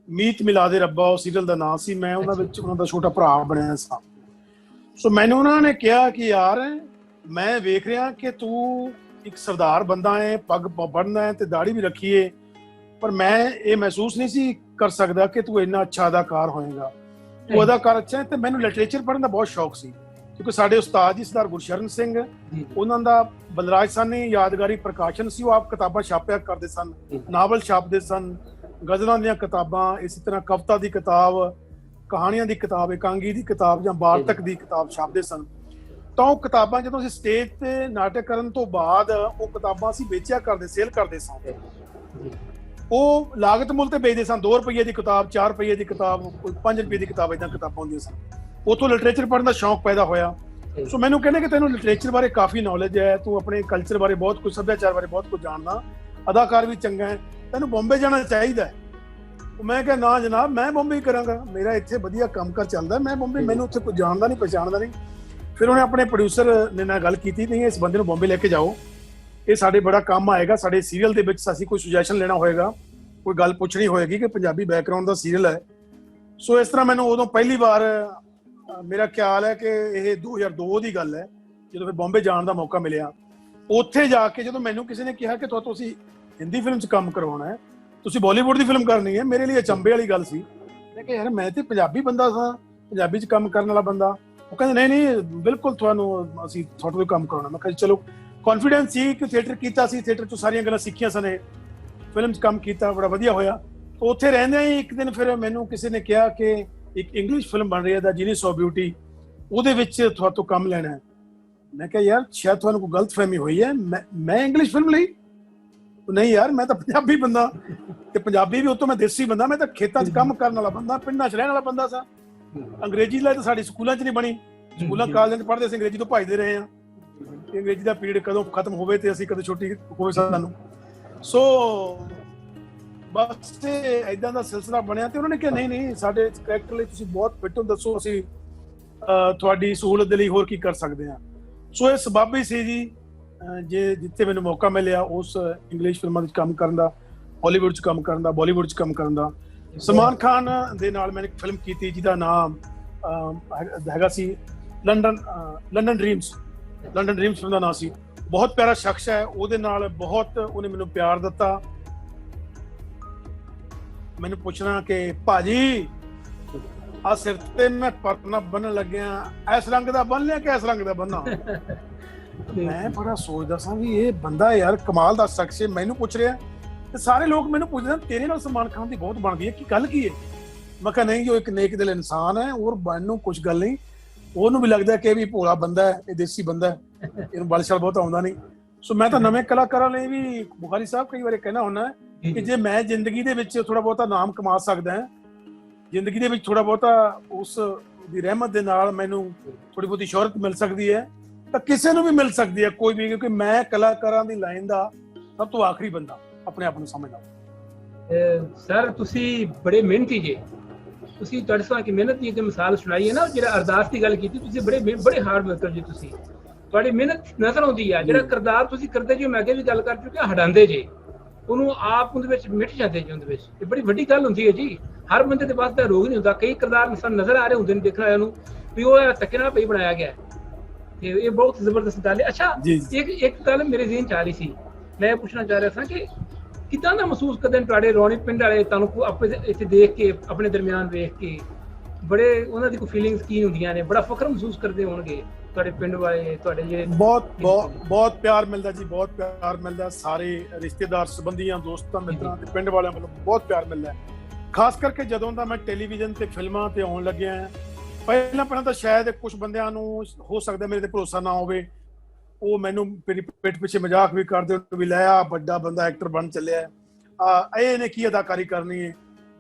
ਮੀਤ ਮਿਲਾਦੇ ਰੱਬਾ ਉਹ ਸੀਰੀਅਲ ਦਾ ਨਾਮ ਸੀ। ਮੈਂ ਉਹਨਾਂ ਵਿੱਚ ਉਹਨਾਂ ਦਾ ਛੋਟਾ ਭਰਾ ਬਣਿਆ ਸਾਂ। ਸੋ ਮੈਨੂੰ ਉਹਨਾਂ ਨੇ ਕਿਹਾ ਕਿ ਯਾਰ ਮੈਂ ਵੇਖ ਰਿਹਾ ਕਿ ਤੂੰ ਇੱਕ ਸਰਦਾਰ ਬੰਦਾ ਹੈ, ਪੱਗ ਬੰਨ੍ਹਦਾ ਹੈ ਤੇ ਦਾੜੀ ਵੀ ਰੱਖੀ ਹੈ, ਪਰ ਮੈਂ ਇਹ ਮਹਿਸੂਸ ਨਹੀਂ ਸੀ ਕਰ ਸਕਦਾ ਕਿ ਤੂੰ ਇੰਨਾ ਅੱਛਾ ਅਦਾਕਾਰ ਹੋਏਗਾ। ਤੂੰ ਅਦਾਕਾਰ ਅੱਛਾ ਹੈ। ਤੇ ਮੈਨੂੰ ਲਿਟਰੇਚਰ ਪੜ੍ਹਨ ਦਾ ਬਹੁਤ ਸ਼ੌਕ ਸੀ, ਕਿਉਂਕਿ ਸਾਡੇ ਉਸਤਾਦ ਜੀ ਸਰਦਾਰ ਗੁਰਸ਼ਰਨ ਸਿੰਘ, ਉਹਨਾਂ ਦਾ ਬਲਰਾਜ ਸਾਹਨੀ ਯਾਦਗਾਰੀ ਪ੍ਰਕਾਸ਼ਨ ਸੀ, ਉਹ ਆਪ ਕਿਤਾਬਾਂ ਛਾਪਿਆ ਕਰਦੇ ਸਨ, ਨਾਵਲ ਛਾਪਦੇ ਸਨ, ਗਜ਼ਲਾਂ ਦੀਆਂ ਕਿਤਾਬਾਂ, ਇਸੇ ਤਰ੍ਹਾਂ ਕਵਿਤਾ ਦੀ ਕਿਤਾਬ, ਕਹਾਣੀਆਂ ਦੀ ਕਿਤਾਬ, ਇਕਾਂਗੀ ਦੀ ਕਿਤਾਬ ਜਾਂ ਵਾਰਤਕ ਦੀ ਕਿਤਾਬ ਛਾਪਦੇ ਸਨ। ਤਾਂ ਉਹ ਕਿਤਾਬਾਂ ਜਦੋਂ ਅਸੀਂ ਸਟੇਜ ਤੇ ਨਾਟਕ ਕਰਨ ਤੋਂ ਬਾਅਦ ਉਹ ਕਿਤਾਬਾਂ ਅਸੀਂ ਵੇਚਿਆ ਕਰਦੇ, ਸੇਲ ਕਰਦੇ ਸਾਂ। ਉਹ ਲਾਗਤ ਮੁੱਲ ਤੇ ਵੇਚਦੇ ਸਨ, 2 ਰੁਪਏ ਦੀ ਕਿਤਾਬ, 4 ਰੁਪਏ ਦੀ ਕਿਤਾਬ, ਕੋਈ 5 ਰੁਪਏ ਦੀ ਕਿਤਾਬ, ਏਦਾਂ ਕਿਤਾਬਾਂ ਹੁੰਦੀਆਂ ਸਨ। ਉੱਥੋਂ ਲਿਟਰੇਚਰ ਪੜ੍ਹਨ ਦਾ ਸ਼ੌਂਕ ਪੈਦਾ ਹੋਇਆ। ਸੋ ਮੈਨੂੰ ਕਹਿੰਦੇ ਕਿ ਤੈਨੂੰ ਲਿਟਰੇਚਰ ਬਾਰੇ ਕਾਫੀ ਨੌਲੇਜ ਹੈ, ਤੂੰ ਆਪਣੇ ਕਲਚਰ ਬਾਰੇ ਬਹੁਤ ਕੁਝ, ਸੱਭਿਆਚਾਰ ਬਾਰੇ ਬਹੁਤ ਕੁਝ ਜਾਣਦਾ, ਅਦਾਕਾਰ ਵੀ ਚੰਗਾ ਹੈ, ਤੈਨੂੰ ਬੰਬੇ ਜਾਣਾ ਚਾਹੀਦਾ ਹੈ। ਮੈਂ ਕਿਹਾ ਨਾ ਜਨਾਬ, ਮੈਂ ਬੰਬੇ ਹੀ ਕਰਾਂਗਾ, ਮੇਰਾ ਇੱਥੇ ਵਧੀਆ ਕੰਮ ਕਾਰ ਚੱਲਦਾ, ਮੈਂ ਬੰਬੇ, ਮੈਨੂੰ ਉੱਥੇ ਕੋਈ ਜਾਣਦਾ ਨਹੀਂ, ਪਛਾਣਦਾ ਨਹੀਂ। ਫਿਰ ਉਹਨੇ ਆਪਣੇ ਪ੍ਰੋਡਿਊਸਰ ਨੇ ਨਾਲ ਗੱਲ ਕੀਤੀ, ਨਹੀਂ ਇਸ ਬੰਦੇ ਨੂੰ ਬੰਬੇ ਲੈ ਕੇ ਜਾਓ, ਇਹ ਸਾਡੇ ਬੜਾ ਕੰਮ ਆਏਗਾ, ਸਾਡੇ ਸੀਰੀਅਲ ਦੇ ਵਿੱਚ ਅਸੀਂ ਕੋਈ ਸੁਜੈਸ਼ਨ ਲੈਣਾ ਹੋਏਗਾ, ਕੋਈ ਗੱਲ ਪੁੱਛਣੀ ਹੋਏਗੀ ਕਿ ਪੰਜਾਬੀ ਬੈਕਗ੍ਰਾਉਂਡ ਦਾ ਸੀਰੀਅਲ ਹੈ। ਸੋ ਇਸ ਤਰ੍ਹਾਂ ਮੈਨੂੰ ਉਦੋਂ ਪਹਿਲੀ ਵਾਰ, ਮੇਰਾ ਖਿਆਲ ਹੈ ਕਿ ਇਹ 2002 ਦੀ ਗੱਲ ਹੈ, ਜਦੋਂ ਫਿਰ ਬੰਬੇ ਜਾਣ ਦਾ ਮੌਕਾ ਮਿਲਿਆ। ਉੱਥੇ ਜਾ ਕੇ ਜਦੋਂ ਮੈਨੂੰ ਕਿਸੇ ਨੇ ਕਿਹਾ ਕਿ ਤੁਸੀਂ ਹਿੰਦੀ ਫਿਲਮ 'ਚ ਕੰਮ ਕਰਵਾਉਣਾ ਹੈ, ਤੁਸੀਂ ਬਾਲੀਵੁੱਡ ਦੀ ਫਿਲਮ ਕਰਨੀ ਹੈ, ਮੇਰੇ ਲਈ ਅਚੰਭੇ ਵਾਲੀ ਗੱਲ ਸੀ। ਮੈਂ ਕਿਹਾ ਯਾਰ ਮੈਂ ਤੇ ਪੰਜਾਬੀ ਬੰਦਾ ਸਾਂ, ਪੰਜਾਬੀ 'ਚ ਕੰਮ ਕਰਨ ਵਾਲਾ ਬੰਦਾ। ਉਹ ਕਹਿੰਦੇ ਨਹੀਂ ਬਿਲਕੁਲ ਤੁਹਾਨੂੰ ਅਸੀਂ ਤੁਹਾਡੇ ਤੋਂ ਕੰਮ ਕਰਾਉਣਾ। ਮੈਂ ਕਿਹਾ ਚਲੋ, ਕੌਨਫੀਡੈਂਸ ਸੀ ਕਿ ਥੀਏਟਰ ਕੀਤਾ ਸੀ, ਥੀਏਟਰ 'ਚੋਂ ਸਾਰੀਆਂ ਗੱਲਾਂ ਸਿੱਖੀਆਂ ਸਨ, ਫਿਲਮ 'ਚ ਕੰਮ ਕੀਤਾ, ਬੜਾ ਵਧੀਆ ਹੋਇਆ। ਉੱਥੇ ਰਹਿੰਦਿਆਂ ਹੀ ਇੱਕ ਦਿਨ ਫਿਰ ਮੈਨੂੰ ਕਿਸੇ ਨੇ ਕਿਹਾ ਕਿ ਇੱਕ ਇੰਗਲਿਸ਼ ਫਿਲਮ ਬਣ ਰਹੀ ਹੈ, ਦਾ ਜੀਨੀਅਸ ਆਫ ਬਿਊਟੀ, ਉਹਦੇ ਵਿੱਚ ਤੁਹਾਡੇ ਤੋਂ ਕੰਮ ਲੈਣਾ ਹੈ। ਮੈਂ ਕਿਹਾ ਯਾਰ ਸ਼ਾਇਦ ਤੁਹਾਨੂੰ ਕੋਈ ਗਲਤਫਹਿਮੀ ਹੋਈ ਹੈ, ਮੈਂ ਇੰਗਲਿਸ਼ ਫਿਲਮ ਲਈ? ਨਹੀਂ ਯਾਰ, ਮੈਂ ਤਾਂ ਪੰਜਾਬੀ ਬੰਦਾ, ਤੇ ਪੰਜਾਬੀ ਵੀ ਉਤੋਂ ਮੈਂ ਦੇਸੀ ਬੰਦਾ, ਮੈਂ ਤਾਂ ਖੇਤਾਂ 'ਚ ਕੰਮ ਕਰਨ ਵਾਲਾ ਬੰਦਾ, ਪਿੰਡਾਂ 'ਚ ਰਹਿਣ ਵਾਲਾ ਬੰਦਾ ਸਾਂ। ਅੰਗਰੇਜ਼ੀ ਲਈ ਤਾਂ ਸਾਡੀ ਸਕੂਲਾਂ 'ਚ ਨਹੀਂ ਬਣੀ, ਸਕੂਲਾਂ ਕਾਲਜਾਂ 'ਚ ਪੜ੍ਹਦੇ ਅਸੀਂ ਅੰਗਰੇਜ਼ੀ ਤੋਂ ਭੱਜਦੇ ਰਹੇ ਹਾਂ, ਅੰਗਰੇਜ਼ੀ ਦਾ ਪੀਰੀਅਡ ਕਦੋਂ ਖਤਮ ਹੋਵੇ ਤੇ ਅਸੀਂ ਕਦੇ ਛੁੱਟੀ ਹੋਵੇ ਸਾਨੂੰ। ਸੋ ਬਸ ਏਦਾਂ ਦਾ ਸਿਲਸਿਲਾ ਬਣਿਆ ਤੇ ਉਹਨਾਂ ਨੇ ਕਿਹਾ ਨਹੀਂ ਸਾਡੇ ਕਰੈਕਟਰ ਲਈ ਤੁਸੀਂ ਬਹੁਤ ਫਿੱਟ ਹੋ, ਦੱਸੋ ਅਸੀਂ ਤੁਹਾਡੀ ਸਹੂਲਤ ਦੇ ਲਈ ਹੋਰ ਕੀ ਕਰ ਸਕਦੇ ਹਾਂ। ਸੋ ਇਹ ਸਬੱਬ ਹੀ ਸੀ ਜੀ, ਜੇ ਜਿੱਥੇ ਮੈਨੂੰ ਮੌਕਾ ਮਿਲਿਆ ਉਸ ਇੰਗਲਿਸ਼ ਫਿਲਮਾਂ ਵਿੱਚ ਕੰਮ ਕਰਨ ਦਾ, ਹਾਲੀਵੁੱਡ 'ਚ ਕੰਮ ਕਰਨ ਦਾ, ਬਾਲੀਵੁੱਡ 'ਚ ਕੰਮ ਕਰਨ ਦਾ। ਸਲਮਾਨ ਖਾਨ ਦੇ ਨਾਲ ਮੈਂ ਇੱਕ ਫਿਲਮ ਕੀਤੀ ਜਿਹਦਾ ਨਾਮ ਹੈਗਾ ਸੀ ਲੰਡਨ ਡ੍ਰੀਮਸ ਫਿਲਮ ਦਾ ਨਾਮ ਸੀ। ਬਹੁਤ ਪਿਆਰਾ ਸ਼ਖਸ ਹੈ, ਉਹਦੇ ਨਾਲ ਬਹੁਤ ਉਹਨੇ ਮੈਨੂੰ ਪਿਆਰ ਦਿੱਤਾ। ਮੈਨੂੰ ਪੁੱਛਣਾ ਕਿ ਭਾਜੀ ਆ ਸਿਰ ਤੇ ਮੈਂ ਪਰਨਾ ਬੰਨਣ ਲੱਗਿਆ, ਇਸ ਰੰਗ ਦਾ ਬੰਨ ਲਿਆ ਕਿ ਇਸ ਰੰਗ ਦਾ ਬੰਨਾ? ਮੈਂ ਬੜਾ ਸੋਚਦਾ ਸਾਂ ਵੀ ਇਹ ਬੰਦਾ ਯਾਰ ਕਮਾਲ ਦਾ ਸ਼ਖਸ ਹੈ, ਮੈਨੂੰ ਪੁੱਛ ਰਿਹਾ ਤੇ ਸਾਰੇ ਲੋਕ ਮੈਨੂੰ ਪੁੱਛਦੇ ਤੇਰੇ ਨਾਲ ਸਲਮਾਨ ਖਾਨ ਦੀ ਬਹੁਤ ਬਣਦੀ ਹੈ, ਕੀ ਗੱਲ ਕੀ ਹੈ? ਮੈਂ ਕਿਹਾ ਨਹੀਂ, ਉਹ ਇੱਕ ਨੇਕ ਦਿਲ ਇਨਸਾਨ ਹੈ, ਔਰ ਬਣਨ ਨੂੰ ਕੁਛ ਗੱਲ ਨਹੀਂ, ਉਹਨੂੰ ਵੀ ਲੱਗਦਾ ਕਿ ਇਹ ਵੀ ਭੋਲਾ ਬੰਦਾ ਹੈ, ਇਹ ਦੇਸੀ ਬੰਦਾ ਹੈ, ਇਹਨੂੰ ਬਲਸ਼ਲ ਬਹੁਤ ਆਉਂਦਾ ਨਹੀਂ। ਸੋ ਮੈਂ ਤਾਂ ਨਵੇਂ ਕਲਾਕਾਰਾਂ ਲਈ ਵੀ ਬੁਖਾਰੀ ਸਾਹਿਬ ਕਈ ਵਾਰੀ ਕਹਿਣਾ ਹੁੰਦਾ ਕਿ ਜੇ ਮੈਂ ਜ਼ਿੰਦਗੀ ਦੇ ਵਿੱਚ ਥੋੜਾ ਬਹੁਤਾ ਨਾਮ ਕਮਾ ਸਕਦਾ ਹਾਂ, ਜ਼ਿੰਦਗੀ ਦੇ ਵਿੱਚ ਥੋੜਾ ਬਹੁਤਾ ਉਸ ਦੀ ਰਹਿਮਤ ਦੇ ਨਾਲ ਮੈਨੂੰ ਥੋੜੀ ਬਹੁਤੀ ਸ਼ੋਹਰਤ ਮਿਲ ਸਕਦੀ ਹੈ, ਤਾਂ ਕਿਸੇ ਨੂੰ ਵੀ ਮਿਲ ਸਕਦੀ ਹੈ, ਕੋਈ ਵੀ, ਕਿਉਂਕਿ ਮੈਂ ਕਲਾਕਾਰਾਂ ਦੀ ਲਾਈਨ ਦਾ ਸਭ ਤੋਂ ਆਖਰੀ ਬੰਦਾ ਆਪਣੇ ਆਪ ਨੂੰ ਸਮਝਦਾ। ਸਰ ਤੁਸੀਂ ਬੜੇ ਮਿਹਨਤੀ ਜੇ, ਤੁਸੀਂ ਤੁਹਾਡੇ ਸਾਹ ਕਿ ਮਿਹਨਤ ਦੀ ਮਿਸਾਲ ਸੁਣਾਈ ਹੈ ਨਾ, ਜਿਹੜਾ ਅਰਦਾਸ ਦੀ ਗੱਲ ਕੀਤੀ, ਤੁਸੀਂ ਬੜੇ ਹਾਰਡ ਵਰਕਰ ਜੀ, ਤੁਸੀਂ ਤੁਹਾਡੀ ਮਿਹਨਤ ਨਜ਼ਰ ਆਉਂਦੀ ਆ। ਜਿਹੜਾ ਕਿਰਦਾਰ ਤੁਸੀਂ ਕਰਦੇ ਜੇ, ਮੈਂ ਅੱਗੇ ਵੀ ਗੱਲ ਕਰ ਚੁੱਕਿਆ, ਹਟਾਉਂਦੇ ਜੇ ਉਹਨੂੰ, ਆਪ ਉਹਦੇ ਵਿੱਚ ਮਿਟ ਜਾਂਦੇ ਜੀ ਉਹਦੇ ਵਿੱਚ, ਇਹ ਬੜੀ ਵੱਡੀ ਗੱਲ ਹੁੰਦੀ ਹੈ ਜੀ। ਹਰ ਬੰਦੇ ਦੇ ਪਾਸ ਦਾ ਰੋਗ ਨਹੀਂ ਹੁੰਦਾ, ਕਈ ਕਿਰਦਾਰ ਸਾਨੂੰ ਨਜ਼ਰ ਆ ਰਹੇ ਹੁੰਦੇ ਨੇ ਦੇਖਣ ਵਾਲਿਆਂ ਨੂੰ ਵੀ ਉਹ ਧੱਕੇ ਨਾਲ ਪਈ ਬਣਾਇਆ ਗਿਆ, ਤੇ ਇਹ ਬਹੁਤ ਜ਼ਬਰਦਸਤ ਗੱਲ ਹੈ। ਅੱਛਾ, ਇੱਕ ਗੱਲ ਮੇਰੇ ਜ਼ਿਹਨ ਚ ਆ ਰਹੀ ਸੀ, ਮੈਂ ਪੁੱਛਣਾ ਚਾਹ ਰਿਹਾ ਸਾਂ ਕਿ ਕਿੱਦਾਂ ਦਾ ਮਹਿਸੂਸ ਕਰਦੇ ਨੇ ਤੁਹਾਡੇ ਰੌਣੀ ਪਿੰਡ ਵਾਲੇ ਤੁਹਾਨੂੰ ਆਪਣੇ ਇੱਥੇ ਦੇਖ ਕੇ, ਆਪਣੇ ਦਰਮਿਆਨ ਵੇਖ ਕੇ? ਬੜੇ ਉਹਨਾਂ ਦੀ ਕੋਈ ਫੀਲਿੰਗਸ ਕੀ ਹੁੰਦੀਆਂ ਨੇ? ਬੜਾ ਫਖਰ ਮਹਿਸੂਸ ਕਰਦੇ ਹੋਣਗੇ ਤੁਹਾਡੇ ਪਿੰਡ ਵਾਲੇ, ਤੁਹਾਡੇ ਜਿਹੜੇ ਬਹੁਤ ਪਿਆਰ ਮਿਲਦਾ ਜੀ, ਬਹੁਤ ਪਿਆਰ ਮਿਲਦਾ। ਸਾਰੇ ਰਿਸ਼ਤੇਦਾਰ, ਸੰਬੰਧੀਆਂ, ਦੋਸਤਾਂ, ਮਿੱਤਰਾਂ ਤੇ ਪਿੰਡ ਵਾਲਿਆਂ ਵੱਲੋਂ ਬਹੁਤ ਪਿਆਰ ਮਿਲਦਾ। ਖਾਸ ਕਰਕੇ ਜਦੋਂ ਦਾ ਮੈਂ ਟੈਲੀਵਿਜ਼ਨ ਤੇ ਫਿਲਮਾਂ ਤੇ ਆਉਣ ਲੱਗਿਆ ਹਾਂ, ਪਹਿਲਾਂ ਤਾਂ ਸ਼ਾਇਦ ਕੁਝ ਬੰਦਿਆਂ ਨੂੰ ਹੋ ਸਕਦਾ ਮੇਰੇ ਤੇ ਭਰੋਸਾ ਨਾ ਹੋਵੇ, ਉਹ ਮੈਨੂੰ ਮੇਰੀ ਪਿੱਠ ਪਿੱਛੇ ਮਜ਼ਾਕ ਵੀ ਕਰਦੇ ਵੀ ਲੈ ਆ ਵੱਡਾ ਬੰਦਾ ਐਕਟਰ ਬਣ ਚੱਲਿਆ, ਇਹਨੇ ਕੀ ਅਦਾਕਾਰੀ ਕਰਨੀ ਹੈ,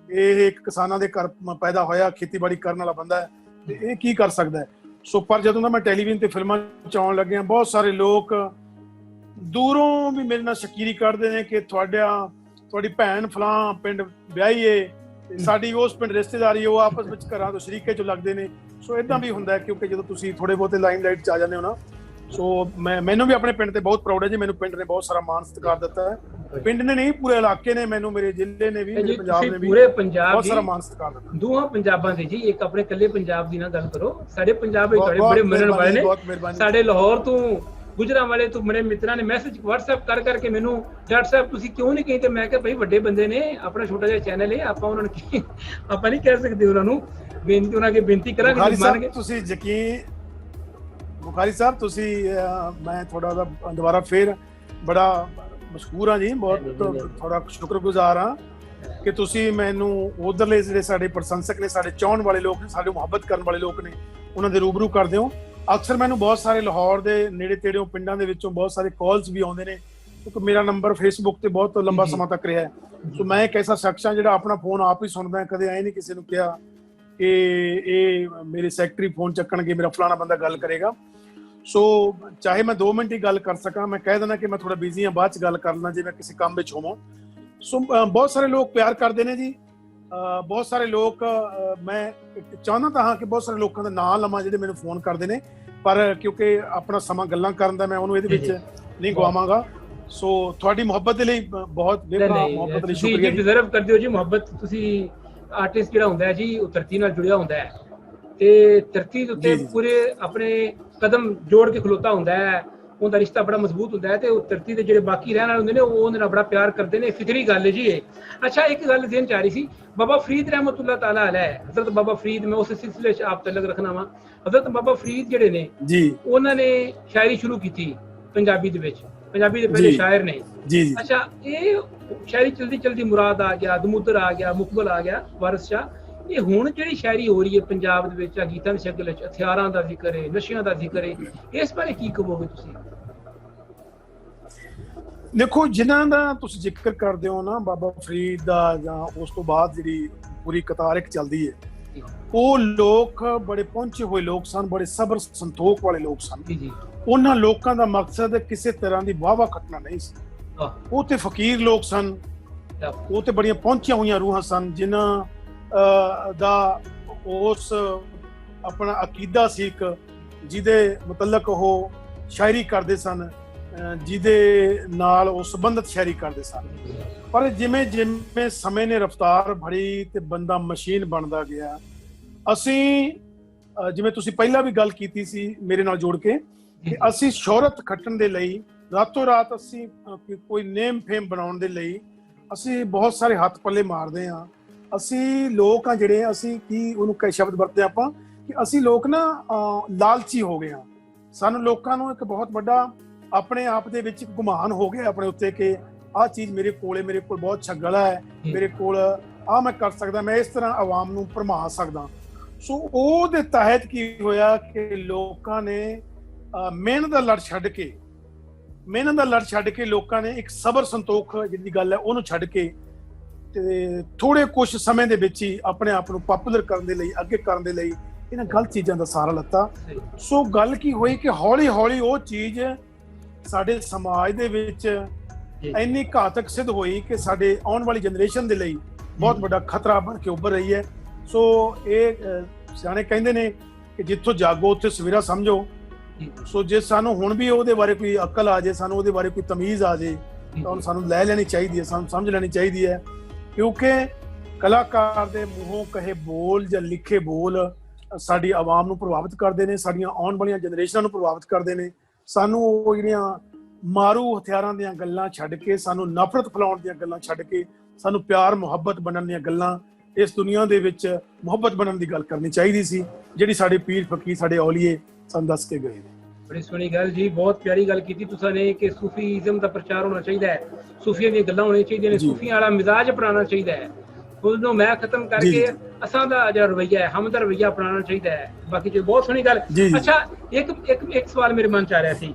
ਇਹ ਇੱਕ ਕਿਸਾਨਾਂ ਦੇ ਘਰ ਪੈਦਾ ਹੋਇਆ, ਖੇਤੀਬਾੜੀ ਕਰਨ ਵਾਲਾ ਬੰਦਾ ਹੈ, ਤੇ ਇਹ ਕੀ ਕਰ ਸਕਦਾ ਹੈ। ਸੋ ਪਰ ਜਦੋਂ ਦਾ ਮੈਂ ਟੈਲੀਵਿਜ਼ਨ ਤੇ ਫਿਲਮਾਂ 'ਚ ਆਉਣ ਲੱਗਿਆ, ਬਹੁਤ ਸਾਰੇ ਲੋਕ ਦੂਰੋਂ ਵੀ ਮੇਰੇ ਨਾਲ ਸ਼ਕੀਰੀ ਕਰਦੇ ਨੇ ਕਿ ਤੁਹਾਡੀ ਭੈਣ ਫਲਾਂ ਪਿੰਡ ਵਿਆਹੀ ਏ, ਸਾਡੀ ਉਸ ਪਿੰਡ ਰਿਸ਼ਤੇਦਾਰੀ, ਉਹ ਆਪਸ ਵਿੱਚ ਘਰਾਂ ਤੋਂ ਸ਼ਰੀਕੇ 'ਚ ਲੱਗਦੇ ਨੇ। ਸੋ ਇਦਾਂ ਵੀ ਹੁੰਦਾ, ਕਿਉਂਕਿ ਜਦੋਂ ਤੁਸੀਂ ਥੋੜੇ ਬਹੁਤੇ ਲਾਈਮਲਾਈਟ 'ਚ ਆ ਜਾਂਦੇ ਹੋ ਨਾ। ਸੋ ਮੈਨੂੰ ਵੀ ਆਪਣੇ ਪਿੰਡ ਤੇ ਬਹੁਤ ਪ੍ਰਾਊਡ ਹੈ ਜੀ। ਮੈਨੂੰ ਪਿੰਡ ਨੇ ਬਹੁਤ ਸਾਰਾ ਮਾਣ ਸਤਿਕਾਰ ਦਿੱਤਾ ਹੈ। ਪਿੰਡ ਨੇ ਨਹੀਂ, ਪੂਰੇ ਇਲਾਕੇ ਨੇ ਮੈਨੂੰ, ਮੇਰੇ ਜ਼ਿਲ੍ਹੇ ਨੇ ਵੀ, ਮੇਰੇ ਪੰਜਾਬ ਨੇ ਵੀ ਬਹੁਤ ਸਾਰਾ ਮਾਣ ਸਤਿਕਾਰ ਦਿੱਤਾ। ਦੋਹਾਂ ਪੰਜਾਬਾਂ ਦੇ ਜੀ, ਇੱਕ ਆਪਣੇ ਇਕੱਲੇ ਪੰਜਾਬ ਦੀ ਨਾ ਗੱਲ ਕਰੋ, ਸਾਡੇ ਪੰਜਾਬ ਵਿੱਚ ਤੁਹਾਡੇ ਬੜੇ ਮੰਨਣ ਵਾਲੇ ਨੇ। ਸਾਡੇ ਲਾਹੌਰ ਤੋਂ, ਗੁਜਰਾਂਵਾਲੇ ਤੋਂ ਮੇਰੇ ਮਿੱਤਰਾਂ ਨੇ ਮੈਸੇਜ WhatsApp ਕਰ ਕਰਕੇ ਮੈਨੂੰ, ਡਾਕਟਰ ਸਾਹਿਬ ਤੁਸੀਂ ਕਿਉਂ ਨਹੀਂ ਕਹੀ? ਤੇ ਮੈਂ ਕਿਹਾ ਭਾਈ ਵੱਡੇ ਬੰਦੇ ਨੇ, ਆਪਣਾ ਛੋਟਾ ਜਿਹਾ ਚੈਨਲ ਹੈ, ਆਪਾਂ ਉਹਨਾਂ ਨੂੰ ਆਪਾਂ ਨਹੀਂ ਕਹਿ ਸਕਦੇ ਉਹਨਾਂ ਨੂੰ, ਬੇਨਤੀ ਉਹਨਾਂ ਅੱਗੇ ਬੇਨਤੀ ਕਰਾਂਗੇ, ਮੰਨਣਗੇ। ਤੁਸੀਂ ਯਕੀਨ ਬੁਖਾਰੀ ਸਾਹਿਬ, ਤੁਸੀਂ ਮੈਂ ਤੁਹਾਡਾ ਦੁਬਾਰਾ ਫੇਰ ਬੜਾ ਮਸ਼ਕੂਰ ਹਾਂ ਜੀ, ਬਹੁਤ ਤੁਹਾਡਾ ਸ਼ੁਕਰਗੁਜ਼ਾਰ ਹਾਂ ਕਿ ਤੁਸੀਂ ਮੈਨੂੰ ਉਧਰਲੇ ਜਿਹੜੇ ਸਾਡੇ ਪ੍ਰਸ਼ੰਸਕ ਨੇ, ਸਾਡੇ ਚਾਹਣ ਵਾਲੇ ਲੋਕ ਨੇ, ਸਾਡੇ ਮੁਹੱਬਤ ਕਰਨ ਵਾਲੇ ਲੋਕ ਨੇ, ਉਹਨਾਂ ਦੇ ਰੂਬਰੂ ਕਰਦੇ ਹੋ। ਅਕਸਰ ਮੈਨੂੰ ਬਹੁਤ ਸਾਰੇ ਲਾਹੌਰ ਦੇ ਨੇੜੇ ਤੇੜਿਓਂ ਪਿੰਡਾਂ ਦੇ ਵਿੱਚੋਂ ਬਹੁਤ ਸਾਰੇ ਕਾਲਸ ਵੀ ਆਉਂਦੇ ਨੇ, ਕਿਉਂਕਿ ਮੇਰਾ ਨੰਬਰ ਫੇਸਬੁੱਕ ਤੇ ਬਹੁਤ ਲੰਬਾ ਸਮਾਂ ਤੱਕ ਰਿਹਾ ਹੈ। ਸੋ ਮੈਂ ਇੱਕ ਐਸਾ ਸ਼ਖਸ ਹਾਂ ਜਿਹੜਾ ਆਪਣਾ ਫੋਨ ਆਪ ਹੀ ਸੁਣਦਾ, ਕਦੇ ਐ ਨਹੀਂ ਕਿਸੇ ਨੂੰ ਕਿਹਾ ਕਿ ਇਹ ਮੇਰੇ ਸੈਕਟਰੀ ਫੋਨ ਚੱਕਣਗੇ, ਮੇਰਾ ਫਲਾਣਾ ਬੰਦਾ ਗੱਲ ਕਰੇਗਾ। ਸੋ ਚਾਹੇ ਮੈਂ 2 ਮਿੰਟ ਹੀ ਗੱਲ ਕਰ ਸਕਾਂ, ਮੈਂ ਕਹਿ ਦਿੰਦਾ ਕਿ ਮੈਂ ਥੋੜਾ ਬਿਜ਼ੀ ਹਾਂ, ਬਾਅਦ ਚ ਗੱਲ ਕਰਨਾ ਜੇ ਮੈਂ ਕਿਸੇ ਕੰਮ ਵਿੱਚ ਹੋਵਾਂ। ਸੋ ਬਹੁਤ ਸਾਰੇ ਲੋਕ ਪਿਆਰ ਕਰਦੇ ਨੇ ਜੀ, ਬਹੁਤ ਸਾਰੇ ਲੋਕ, ਮੈਂ ਚਾਹੁੰਦਾ ਤਾਂ ਹਾਂ ਕਿ ਬਹੁਤ ਸਾਰੇ ਲੋਕਾਂ ਦਾ ਨਾਂ ਲਵਾਂ ਜਿਹੜੇ ਮੈਨੂੰ ਫੋਨ ਕਰਦੇ ਨੇ, ਪਰ ਕਿਉਂਕਿ ਆਪਣਾ ਸਮਾਂ ਗੱਲਾਂ ਕਰਨ ਦਾ ਮੈਂ ਉਹਨੂੰ ਇਹਦੇ ਵਿੱਚ ਨਹੀਂ ਗਵਾਵਾਂਗਾ। ਸੋ ਤੁਹਾਡੀ ਮੁਹੱਬਤ ਦੇ ਲਈ ਬਹੁਤ ਮੁਹੱਬਤ ਲਈ ਸ਼ੁਕਰੀਆ। ਤੁਸੀਂ ਡਿਜ਼ਰਵ ਕਰਦੇ ਹੋ ਜੀ ਮੁਹੱਬਤ। ਤੁਸੀਂ ਆਰਟਿਸਟ ਜਿਹੜਾ ਹੁੰਦਾ ਹੈ ਜੀ, ਉਹ ਧਰਤੀ ਨਾਲ ਜੁੜਿਆ ਹੁੰਦਾ ਹੈ, ਤੇ ਧਰਤੀ ਦੇ ਉੱਤੇ ਪੂਰੇ ਆਪਣੇ ਕਦਮ ਜੋੜ ਕੇ ਖਲੋਤਾ ਹੁੰਦਾ ਹੈ, ਉਹਦਾ ਰਿਸ਼ਤਾ ਬੜਾ ਮਜ਼ਬੂਤ ਹੁੰਦਾ ਹੈ, ਤੇ ਉਹ ਧਰਤੀ ਦੇ ਜਿਹੜੇ ਬਾਕੀ ਰਹਿਣ ਵਾਲੇ ਹੁੰਦੇ ਨੇ, ਉਹ ਉਹਦੇ ਨਾਲ ਬੜਾ ਪਿਆਰ ਕਰਦੇ ਨੇ। ਫਿਕਰੀ ਗੱਲ ਹੈ ਜੀ ਇਹ। ਅੱਛਾ, ਇੱਕ ਗੱਲ ਜ਼ਿਹਨ ਚ ਆ ਰਹੀ ਸੀ, ਬਾਬਾ ਫਰੀਦ ਰਹਿਮਤੁल्लाह ਤਾਲਾ अलैह, हज़रत बाबा फरीद, मैं उस सिलसिले च आप तलक रखना वा। हज़रत बाबा फरीद ਜਿਹੜੇ ਨੇ ਜੀ, ਉਹਨਾਂ ਨੇ ਸ਼ਾਇਰੀ ਸ਼ੁਰੂ ਕੀਤੀ ਪੰਜਾਬੀ ਦੇ ਵਿੱਚ, ਪੰਜਾਬੀ ਦੇ ਪਹਿਲੇ ਸ਼ਾਇਰ ਨੇ ਜੀ। ਅੱਛਾ, ਇਹ ਸ਼ਾਇਰੀ ਚਲਦੀ ਚਲਦੀ ਮੁਰਾਦ ਆ ਗਿਆ, ਦਮੂਦਰ ਆ ਗਿਆ, ਮੁਕਬਲ ਆ ਗਿਆ, ਵਾਰਿਸ ਸ਼ਾਹ। ਇਹ ਹੁਣ ਜਿਹੜੀ ਸ਼ਾਇਰੀ ਹੋ ਰਹੀ ਹੈ ਪੰਜਾਬ ਦੇ ਵਿੱਚ, ਗੀਤਾਂ ਦੀ ਸ਼ਕਲ ਵਿੱਚ ਹਥਿਆਰਾਂ ਦਾ ਜ਼ਿਕਰ ਹੈ, ਨਸ਼ਿਆਂ ਦਾ ਜ਼ਿਕਰ ਹੈ, ਇਸ ਬਾਰੇ ਕੀ ਕਹੋਗੇ ਤੁਸੀਂ? ਦੇਖੋ, ਜਿਨ੍ਹਾਂ ਦਾ ਤੁਸੀਂ ਜ਼ਿਕਰ ਕਰਦੇ ਹੋ ਨਾ, ਬਾਬਾ ਫਰੀਦ ਦਾ, ਜਾਂ ਉਸ ਤੋਂ ਬਾਅਦ ਜਿਹੜੀ ਪੂਰੀ ਕਤਾਰ ਇੱਕ ਚੱਲਦੀ ਹੈ, ਉਹ ਲੋਕ ਬੜੇ ਪਹੁੰਚੇ ਹੋਏ ਲੋਕ ਸਨ, ਬੜੇ ਸਬਰ ਸੰਤੋਖ ਵਾਲੇ ਲੋਕ ਸਨ। ਉਹਨਾਂ ਲੋਕਾਂ ਦਾ ਮਕਸਦ ਕਿਸੇ ਤਰ੍ਹਾਂ ਦੀ ਵਾਹਵਾ ਖੱਟਣਾ ਨਹੀਂ ਸੀ। ਉਹ ਤੇ ਫਕੀਰ ਲੋਕ ਸਨ, ਉਹ ਤੇ ਬੜੀਆਂ ਪਹੁੰਚੀਆਂ ਹੋਈਆਂ ਰੂਹਾਂ ਸਨ, ਜਿਨ੍ਹਾਂ ਦਾ ਉਸ ਆਪਣਾ ਅਕੀਦਾ ਸੀ, ਇੱਕ ਜਿਹਦੇ ਮੁਤਲਕ ਉਹ ਸ਼ਾਇਰੀ ਕਰਦੇ ਸਨ, ਜਿਹਦੇ ਨਾਲ ਉਹ ਸੰਬੰਧਤ ਸ਼ਾਇਰੀ ਕਰਦੇ ਸਨ। ਪਰ ਜਿਵੇਂ ਜਿਵੇਂ ਸਮੇਂ ਨੇ ਰਫ਼ਤਾਰ ਫੜੀ ਤੇ ਬੰਦਾ ਮਸ਼ੀਨ ਬਣਦਾ ਗਿਆ, ਅਸੀਂ ਜਿਵੇਂ ਤੁਸੀਂ ਪਹਿਲਾਂ ਵੀ ਗੱਲ ਕੀਤੀ ਸੀ ਮੇਰੇ ਨਾਲ ਜੋੜ ਕੇ, ਕਿ ਅਸੀਂ ਸ਼ੋਹਰਤ ਖੱਟਣ ਦੇ ਲਈ, ਰਾਤੋਂ ਰਾਤ ਅਸੀਂ ਕੋਈ ਨੇਮ ਫੇਮ ਬਣਾਉਣ ਦੇ ਲਈ ਅਸੀਂ ਬਹੁਤ ਸਾਰੇ ਹੱਥ ਪੱਲੇ ਮਾਰਦੇ ਹਾਂ। ਅਸੀਂ ਲੋਕ ਆ ਜਿਹੜੇ, ਅਸੀਂ ਕੀ ਉਹਨੂੰ ਕਈ ਸ਼ਬਦ ਵਰਤਦੇ ਆਪਾਂ, ਕਿ ਅਸੀਂ ਲੋਕ ਨਾ ਲਾਲਚੀ ਹੋ ਗਏ ਹਾਂ। ਸਾਨੂੰ ਲੋਕਾਂ ਨੂੰ ਇੱਕ ਬਹੁਤ ਵੱਡਾ ਆਪਣੇ ਆਪ ਦੇ ਵਿੱਚ ਗੁਮਾਨ ਹੋ ਗਿਆ ਆਪਣੇ ਉੱਤੇ, ਕਿ ਆਹ ਚੀਜ਼ ਮੇਰੇ ਕੋਲ ਹੈ, ਮੇਰੇ ਕੋਲ ਬਹੁਤ ਅੱਛਾ ਗਲਾ ਹੈ, ਮੇਰੇ ਕੋਲ ਆਹ ਮੈਂ ਕਰ ਸਕਦਾ, ਮੈਂ ਇਸ ਤਰ੍ਹਾਂ ਆਵਾਮ ਨੂੰ ਭਰਮਾ ਸਕਦਾ। ਸੋ ਉਹਦੇ ਤਹਿਤ ਕੀ ਹੋਇਆ ਕਿ ਲੋਕਾਂ ਨੇ ਮਿਹਨਤ ਦਾ ਲੜ ਛੱਡ ਕੇ ਲੋਕਾਂ ਨੇ ਇੱਕ ਸਬਰ ਸੰਤੋਖ ਜਿਹੜੀ ਗੱਲ ਹੈ ਉਹਨੂੰ ਛੱਡ ਕੇ ਤੇ ਥੋੜੇ ਕੁਝ ਸਮੇਂ ਦੇ ਵਿੱਚ ਹੀ ਆਪਣੇ ਆਪ ਨੂੰ ਪਪੂਲਰ ਕਰਨ ਦੇ ਲਈ, ਅੱਗੇ ਕਰਨ ਦੇ ਲਈ ਇਹਨਾਂ ਗਲਤ ਚੀਜ਼ਾਂ ਦਾ ਸਹਾਰਾ ਲੱਤਾ। ਸੋ ਗੱਲ ਕੀ ਹੋਈ ਕਿ ਹੌਲੀ ਹੌਲੀ ਉਹ ਚੀਜ਼ ਸਾਡੇ ਸਮਾਜ ਦੇ ਵਿੱਚ ਇੰਨੀ ਘਾਤਕ ਸਿੱਧ ਹੋਈ ਕਿ ਸਾਡੇ ਆਉਣ ਵਾਲੀ ਜਨਰੇਸ਼ਨ ਦੇ ਲਈ ਬਹੁਤ ਵੱਡਾ ਖਤਰਾ ਬਣ ਕੇ ਉੱਭਰ ਰਹੀ ਹੈ। ਸੋ ਇਹ ਸਿਆਣੇ ਕਹਿੰਦੇ ਨੇ ਕਿ ਜਿੱਥੋਂ ਜਾਗੋ ਉੱਥੇ ਸਵੇਰਾ ਸਮਝੋ। ਸੋ ਜੇ ਸਾਨੂੰ ਹੁਣ ਵੀ ਉਹਦੇ ਬਾਰੇ ਕੋਈ ਅਕਲ ਆ ਜਾਏ, ਸਾਨੂੰ ਉਹਦੇ ਬਾਰੇ ਕੋਈ ਤਮੀਜ਼ ਆ ਜਾਏ, ਤਾਂ ਸਾਨੂੰ ਲੈ ਲੈਣੀ ਚਾਹੀਦੀ ਹੈ, ਸਾਨੂੰ ਸਮਝ ਲੈਣੀ ਚਾਹੀਦੀ ਹੈ। ਕਿਉਂਕਿ ਕਲਾਕਾਰ ਦੇ ਮੂੰਹੋਂ ਕਹੇ ਬੋਲ ਜਾਂ ਲਿਖੇ ਬੋਲ ਸਾਡੀ ਆਵਾਮ ਨੂੰ ਪ੍ਰਭਾਵਿਤ ਕਰਦੇ ਨੇ, ਸਾਡੀਆਂ ਆਉਣ ਵਾਲੀਆਂ ਜਨਰੇਸ਼ਨਾਂ ਨੂੰ ਪ੍ਰਭਾਵਿਤ ਕਰਦੇ ਨੇ। ਸਾਨੂੰ ਉਹ ਜਿਹੜੀਆਂ ਮਾਰੂ ਹਥਿਆਰਾਂ ਦੀਆਂ ਗੱਲਾਂ ਛੱਡ ਕੇ, ਸਾਨੂੰ ਨਫ਼ਰਤ ਫੈਲਾਉਣ ਦੀਆਂ ਗੱਲਾਂ ਛੱਡ ਕੇ, ਸਾਨੂੰ ਪਿਆਰ ਮੁਹੱਬਤ ਬਣਨ ਦੀਆਂ ਗੱਲਾਂ, ਇਸ ਦੁਨੀਆ ਦੇ ਵਿੱਚ ਮੁਹੱਬਤ ਬਣਨ ਦੀ ਗੱਲ ਕਰਨੀ ਚਾਹੀਦੀ ਸੀ, ਜਿਹੜੀ ਸਾਡੇ ਪੀਰ ਫਕੀਰ ਸਾਡੇ ਔਲੀਏ ਸਾਨੂੰ ਦੱਸ ਕੇ ਗਏ ਨੇ। ਬੜੀ ਸੋਹਣੀ ਗੱਲ ਜੀ, ਬਹੁਤ ਪਿਆਰੀ ਗੱਲ ਕੀਤੀ ਤੁਸੀਂ ਨੇ ਕਿ ਸੂਫੀਜ਼ਮ ਦਾ ਪ੍ਰਚਾਰ ਹੋਣਾ ਚਾਹੀਦਾ ਹੈ, ਸੂਫੀਆਂ ਦੀਆਂ ਗੱਲਾਂ ਹੋਣੀਆਂ ਚਾਹੀਦੀਆਂ ਨੇ, ਸੂਫੀਆਂ ਵਾਲਾ ਮਿਜ਼ਾਜ ਅਪਣਾਉਣਾ ਚਾਹੀਦਾ ਹੈ। ਉਹਨੂੰ ਮੈਂ ਖਤਮ ਕਰਕੇ ਅਸਾਂ ਦਾ ਜਿਹੜਾ ਰਵੱਈਆ ਹੈ, ਹਮ ਦਾ ਰਵੱਈਆ ਅਪਣਾਉਣਾ ਚਾਹੀਦਾ ਹੈ। ਬਾਕੀ ਜੋ ਬਹੁਤ ਸੋਹਣੀ ਗੱਲ। ਅੱਛਾ, ਇੱਕ ਸਵਾਲ ਮੇਰੇ ਮਨ ਚ ਆ ਰਿਹਾ ਸੀ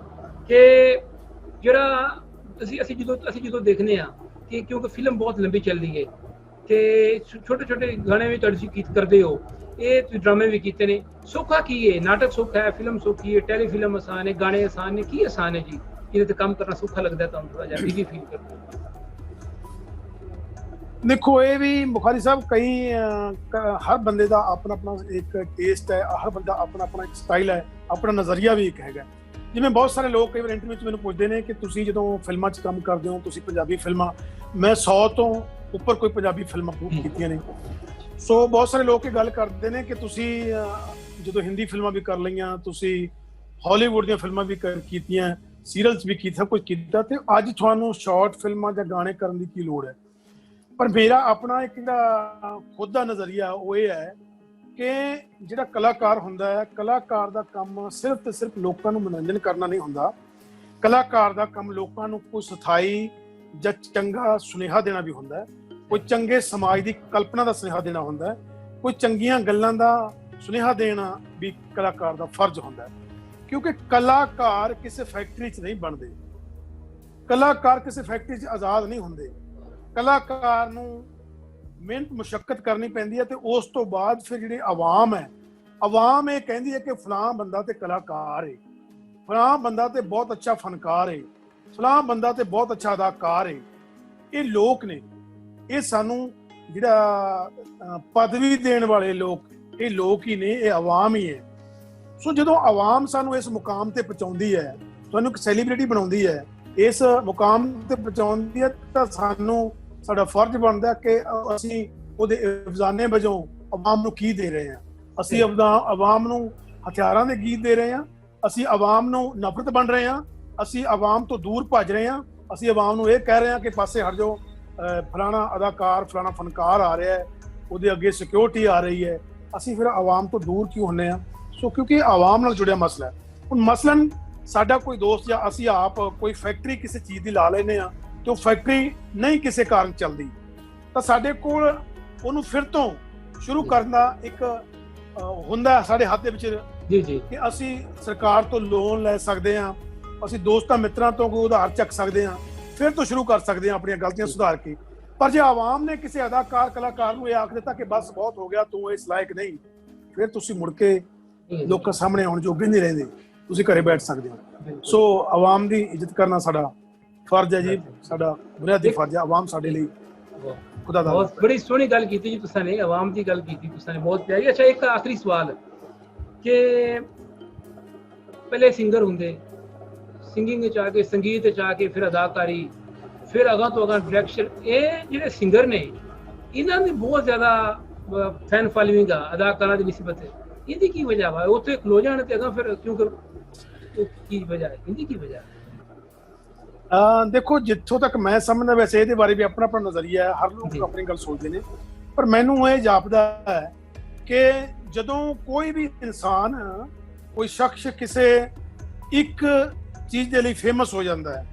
ਕਿ ਜਿਹੜਾ ਅਸੀਂ ਜਦੋਂ ਦੇਖਦੇ ਹਾਂ ਕਿ ਕਿਉਂਕਿ ਫਿਲਮ ਬਹੁਤ ਲੰਬੀ ਚੱਲਦੀ ਹੈ ਤੇ ਛੋਟੇ ਛੋਟੇ ਗਾਣੇ ਵੀ ਤੁਸੀਂ ਕਰਦੇ ਹੋ, ਇਹ ਤੁਸੀਂ ਡਰਾਮੇ ਵੀ ਕੀਤੇ ਨੇ, ਸੌਖਾ ਕੀ ਹੈ? ਨਾਟਕ ਸੌਖਾ ਹੈ, ਫਿਲਮ ਸੌਖੀ ਹੈ, ਟੈਲੀਫਿਲਮ ਆਸਾਨ ਹੈ, ਗਾਣੇ ਆਸਾਨ ਨੇ, ਕੀ ਆਸਾਨ ਹੈ ਜੀ? ਇਹਦੇ ਤੇ ਕੰਮ ਕਰਨਾ ਸੌਖਾ ਲੱਗਦਾ ਤੁਹਾਨੂੰ? ਥੋੜਾ ਜਿਹਾ ਬਿਜ਼ੀ ਫੀਲ ਕਰਦੇ ਹੋ? ਦੇਖੋ, ਇਹ ਵੀ ਬੁਖਾਰੀ ਸਾਹਿਬ ਹਰ ਬੰਦੇ ਦਾ ਆਪਣਾ ਆਪਣਾ ਇੱਕ ਟੇਸਟ ਹੈ, ਹਰ ਬੰਦਾ ਆਪਣਾ ਆਪਣਾ ਇੱਕ ਸਟਾਈਲ ਹੈ, ਆਪਣਾ ਨਜ਼ਰੀਆ ਵੀ ਇੱਕ ਹੈਗਾ। ਜਿਵੇਂ ਬਹੁਤ ਸਾਰੇ ਲੋਕ ਕਈ ਵਾਰ ਇੰਟਰਵਿਊ ਵਿੱਚ ਮੈਨੂੰ ਪੁੱਛਦੇ ਨੇ ਕਿ ਤੁਸੀਂ ਜਦੋਂ ਫਿਲਮਾਂ 'ਚ ਕੰਮ ਕਰਦੇ ਹੋ, ਤੁਸੀਂ ਪੰਜਾਬੀ ਫਿਲਮਾਂ, ਮੈਂ 100 ਤੋਂ ਉੱਪਰ ਕੋਈ ਪੰਜਾਬੀ ਫਿਲਮਾਂ ਕੀਤੀਆਂ ਨੇ। ਸੋ ਬਹੁਤ ਸਾਰੇ ਲੋਕ ਇਹ ਗੱਲ ਕਰਦੇ ਨੇ ਕਿ ਤੁਸੀਂ ਜਦੋਂ ਹਿੰਦੀ ਫਿਲਮਾਂ ਵੀ ਕਰ ਲਈਆਂ, ਤੁਸੀਂ ਹਾਲੀਵੁੱਡ ਦੀਆਂ ਫਿਲਮਾਂ ਵੀ ਕੀਤੀਆਂ, ਸੀਰੀਅਲਸ ਵੀ ਕੀਤਾ, ਕੁਝ ਕੀਤਾ, ਤੇ ਅੱਜ ਤੁਹਾਨੂੰ ਸ਼ਾਰਟ ਫਿਲਮਾਂ ਜਾਂ ਗਾਣੇ ਕਰਨ ਦੀ ਕੀ ਲੋੜ ਹੈ? ਪਰ ਮੇਰਾ ਆਪਣਾ ਇੱਕ ਜਿਹੜਾ ਖੁਦ ਦਾ ਨਜ਼ਰੀਆ ਉਹ ਇਹ ਹੈ ਕਿ ਜਿਹੜਾ ਕਲਾਕਾਰ ਹੁੰਦਾ ਹੈ, ਕਲਾਕਾਰ ਦਾ ਕੰਮ ਸਿਰਫ ਤੇ ਸਿਰਫ ਲੋਕਾਂ ਨੂੰ ਮਨੋਰੰਜਨ ਕਰਨਾ ਨਹੀਂ ਹੁੰਦਾ। ਕਲਾਕਾਰ ਦਾ ਕੰਮ ਲੋਕਾਂ ਨੂੰ ਕੋਈ ਸਥਾਈ ਜਾਂ ਚੰਗਾ ਸੁਨੇਹਾ ਦੇਣਾ ਵੀ ਹੁੰਦਾ ਹੈ, ਕੋਈ ਚੰਗੇ ਸਮਾਜ ਦੀ ਕਲਪਨਾ ਦਾ ਸੁਨੇਹਾ ਦੇਣਾ ਹੁੰਦਾ ਹੈ, ਕੋਈ ਚੰਗੀਆਂ ਗੱਲਾਂ ਦਾ ਸੁਨੇਹਾ ਦੇਣਾ ਵੀ ਕਲਾਕਾਰ ਦਾ ਫਰਜ਼ ਹੁੰਦਾ ਹੈ। ਕਿਉਂਕਿ ਕਲਾਕਾਰ ਕਿਸੇ ਫੈਕਟਰੀ 'ਚ ਨਹੀਂ ਬਣਦੇ, ਕਲਾਕਾਰ ਕਿਸੇ ਫੈਕਟਰੀ 'ਚ ਆਜ਼ਾਦ ਨਹੀਂ ਹੁੰਦੇ। ਕਲਾਕਾਰ ਨੂੰ ਮਿਹਨਤ ਮੁਸ਼ੱਕਤ ਕਰਨੀ ਪੈਂਦੀ ਹੈ ਤੇ ਉਸ ਤੋਂ ਬਾਅਦ ਫਿਰ ਜਿਹੜੀ ਆਵਾਮ ਹੈ, ਆਵਾਮ ਇਹ ਕਹਿੰਦੀ ਹੈ ਕਿ ਫਲਾਂ ਬੰਦਾ ਤੇ ਕਲਾਕਾਰ ਹੈ, ਫਲਾਂ ਬੰਦਾ ਤੇ ਬਹੁਤ ਅੱਛਾ ਫਨਕਾਰ ਹੈ, ਫਲਾਂ ਬੰਦਾ ਤੇ ਬਹੁਤ ਅੱਛਾ ਅਦਾਕਾਰ ਹੈ। ਇਹ ਲੋਕ ਨੇ, ਇਹ ਸਾਨੂੰ ਜਿਹੜਾ ਪਦਵੀ ਦੇਣ ਵਾਲੇ ਲੋਕ, ਇਹ ਲੋਕ ਹੀ ਨੇ, ਇਹ ਆਵਾਮ ਹੀ ਹੈ। ਸੋ ਜਦੋਂ ਆਵਾਮ ਸਾਨੂੰ ਇਸ ਮੁਕਾਮ ਤੇ ਪਹੁੰਚਾਉਂਦੀ ਹੈ, ਤੁਹਾਨੂੰ ਇੱਕ ਸੈਲੀਬ੍ਰਿਟੀ ਬਣਾਉਂਦੀ ਹੈ, ਇਸ ਮੁਕਾਮ ਤੇ ਪਹੁੰਚਾਉਂਦੀ ਹੈ, ਤਾਂ ਸਾਨੂੰ ਸਾਡਾ ਫਰਜ਼ ਬਣਦਾ ਕਿ ਅਸੀਂ ਉਹਦੇ ਅਫਜ਼ਾਨੇ ਵਜੋਂ ਆਵਾਮ ਨੂੰ ਕੀ ਦੇ ਰਹੇ ਹਾਂ। ਅਸੀਂ ਆਵਾਮ ਨੂੰ ਹਥਿਆਰਾਂ ਦੇ ਗੀਤ ਦੇ ਰਹੇ ਹਾਂ, ਅਸੀਂ ਆਵਾਮ ਨੂੰ ਨਫ਼ਰਤ ਬਣ ਰਹੇ ਹਾਂ, ਅਸੀਂ ਆਵਾਮ ਤੋਂ ਦੂਰ ਭੱਜ ਰਹੇ ਹਾਂ, ਅਸੀਂ ਆਵਾਮ ਨੂੰ ਇਹ ਕਹਿ ਰਹੇ ਹਾਂ ਕਿ ਪਾਸੇ ਹਟ ਜਾਓ, ਫਲਾਣਾ ਅਦਾਕਾਰ ਫਲਾਣਾ ਫਨਕਾਰ ਆ ਰਿਹਾ ਹੈ, ਉਹਦੇ ਅੱਗੇ ਸਿਕਿਉਰਿਟੀ ਆ ਰਹੀ ਹੈ। ਅਸੀਂ ਫਿਰ ਆਵਾਮ ਤੋਂ ਦੂਰ ਕਿਉਂ ਹੁੰਦੇ ਹਾਂ? ਸੋ ਕਿਉਂਕਿ ਆਵਾਮ ਨਾਲ ਜੁੜਿਆ ਮਸਲਾ ਹੈ। ਹੁਣ ਮਸਲਨ ਸਾਡਾ ਕੋਈ ਦੋਸਤ ਜਾਂ ਅਸੀਂ ਆਪ ਕੋਈ ਫੈਕਟਰੀ ਕਿਸੇ ਚੀਜ਼ ਦੀ ਲਾ ਲੈਂਦੇ ਹਾਂ ਤੇ ਉਹ ਫੈਕਟਰੀ ਨਹੀਂ ਕਿਸੇ ਕਾਰਨ ਚੱਲਦੀ, ਤਾਂ ਸਾਡੇ ਕੋਲ ਉਹਨੂੰ ਫਿਰ ਤੋਂ ਸ਼ੁਰੂ ਕਰਨ ਦਾ ਇੱਕ ਹੁੰਦਾ ਸਾਡੇ ਹੱਥ ਦੇ ਵਿੱਚ ਜੀ ਕਿ ਅਸੀਂ ਸਰਕਾਰ ਤੋਂ ਲੋਨ ਲੈ ਸਕਦੇ ਹਾਂ, ਅਸੀਂ ਦੋਸਤਾਂ ਮਿੱਤਰਾਂ ਤੋਂ ਕੋਈ ਉਧਾਰ ਚੱਕ ਸਕਦੇ ਹਾਂ, ਫਿਰ ਤੋਂ ਸ਼ੁਰੂ ਕਰ ਸਕਦੇ ਹਾਂ ਆਪਣੀਆਂ ਗਲਤੀਆਂ ਸੁਧਾਰ ਕੇ। ਪਰ ਜੇ ਆਵਾਮ ਨੇ ਕਿਸੇ ਅਦਾਕਾਰ ਕਲਾਕਾਰ ਨੂੰ ਇਹ ਆਖ ਦਿੱਤਾ ਕਿ ਬਸ ਬਹੁਤ ਹੋ ਗਿਆ, ਤੂੰ ਇਸ ਲਾਇਕ ਨਹੀਂ, ਫਿਰ ਤੁਸੀਂ ਮੁੜ ਕੇ ਲੋਕਾਂ ਸਾਹਮਣੇ ਆਉਣ ਜੋਗੇ ਨਹੀਂ ਰਹਿੰਦੇ, ਤੁਸੀਂ ਘਰੇ ਬੈਠ ਸਕਦੇ ਹੋ। ਸੋ ਆਵਾਮ ਦੀ ਇੱਜ਼ਤ ਕਰਨਾ ਸਾਡਾ ਫਰਜ਼ ਹੈ ਜੀ, ਸਾਡਾ ਬੁਨਿਆਦੀ ਫਰਜ਼ ਹੈ। ਆਵਾਮ ਸਾਡੇ ਲਈ ਖੁਦਾ ਦਾ। ਬਹੁਤ ਬੜੀ ਸੋਹਣੀ ਗੱਲ ਕੀਤੀ ਜੀ ਤੁਸੀਂ ਨੇ, ਆਵਾਮ ਦੀ ਗੱਲ ਕੀਤੀ ਤੁਸੀਂ ਨੇ, ਬਹੁਤ ਪਿਆਰੀ। ਅੱਛਾ, ਇੱਕ ਆਖਰੀ ਸਵਾਲ ਕਿ ਪਹਿਲੇ ਸਿੰਗਰ ਹੁੰਦੇ, ਸਿੰਗਿੰਗ ਚ ਆ ਕੇ, ਸੰਗੀਤ ਚ ਆ ਕੇ, ਫਿਰ ਅਦਾਕਾਰੀ, ਫਿਰ ਅਗਾਂਹ ਤੋਂ ਅਗਾਂਹ ਡਾਇਰੈਕਸ਼ਨ। ਇਹ ਜਿਹੜੇ ਸਿੰਗਰ ਨੇ ਇਹਨਾਂ ਦੀ ਬਹੁਤ ਜ਼ਿਆਦਾ ਫੈਨ ਫਾਲੋਇੰਗ ਆ ਅਦਾਕਾਰਾਂ ਦੀ ਨਿਸਬਤ। ਇਹਦੀ ਕੀ ਵਜ੍ਹਾ ਵਾ? ਉੱਥੇ ਖਲੋ ਜਾਣ ਤੇ ਅਗਾਂਹ ਫਿਰ ਕਿਉਂ ਕੀ ਵਜ੍ਹਾ ਹੈ? ਇਹਦੀ ਕੀ ਵਜ੍ਹਾ? ਦੇਖੋ, ਜਿੱਥੋਂ ਤੱਕ ਮੈਂ ਸਮਝਦਾ, ਵੈਸੇ ਇਹਦੇ ਬਾਰੇ ਵੀ ਆਪਣਾ ਆਪਣਾ ਨਜ਼ਰੀਆ ਹੈ, ਹਰ ਲੋਕ ਆਪਣੀ ਗੱਲ ਸੋਚਦੇ ਨੇ, ਪਰ ਮੈਨੂੰ ਇਹ ਜਾਪਦਾ ਹੈ ਕਿ ਜਦੋਂ ਕੋਈ ਵੀ ਇਨਸਾਨ, ਕੋਈ ਸ਼ਖਸ ਕਿਸੇ ਇੱਕ ਚੀਜ਼ ਦੇ ਲਈ ਫੇਮਸ ਹੋ ਜਾਂਦਾ ਹੈ,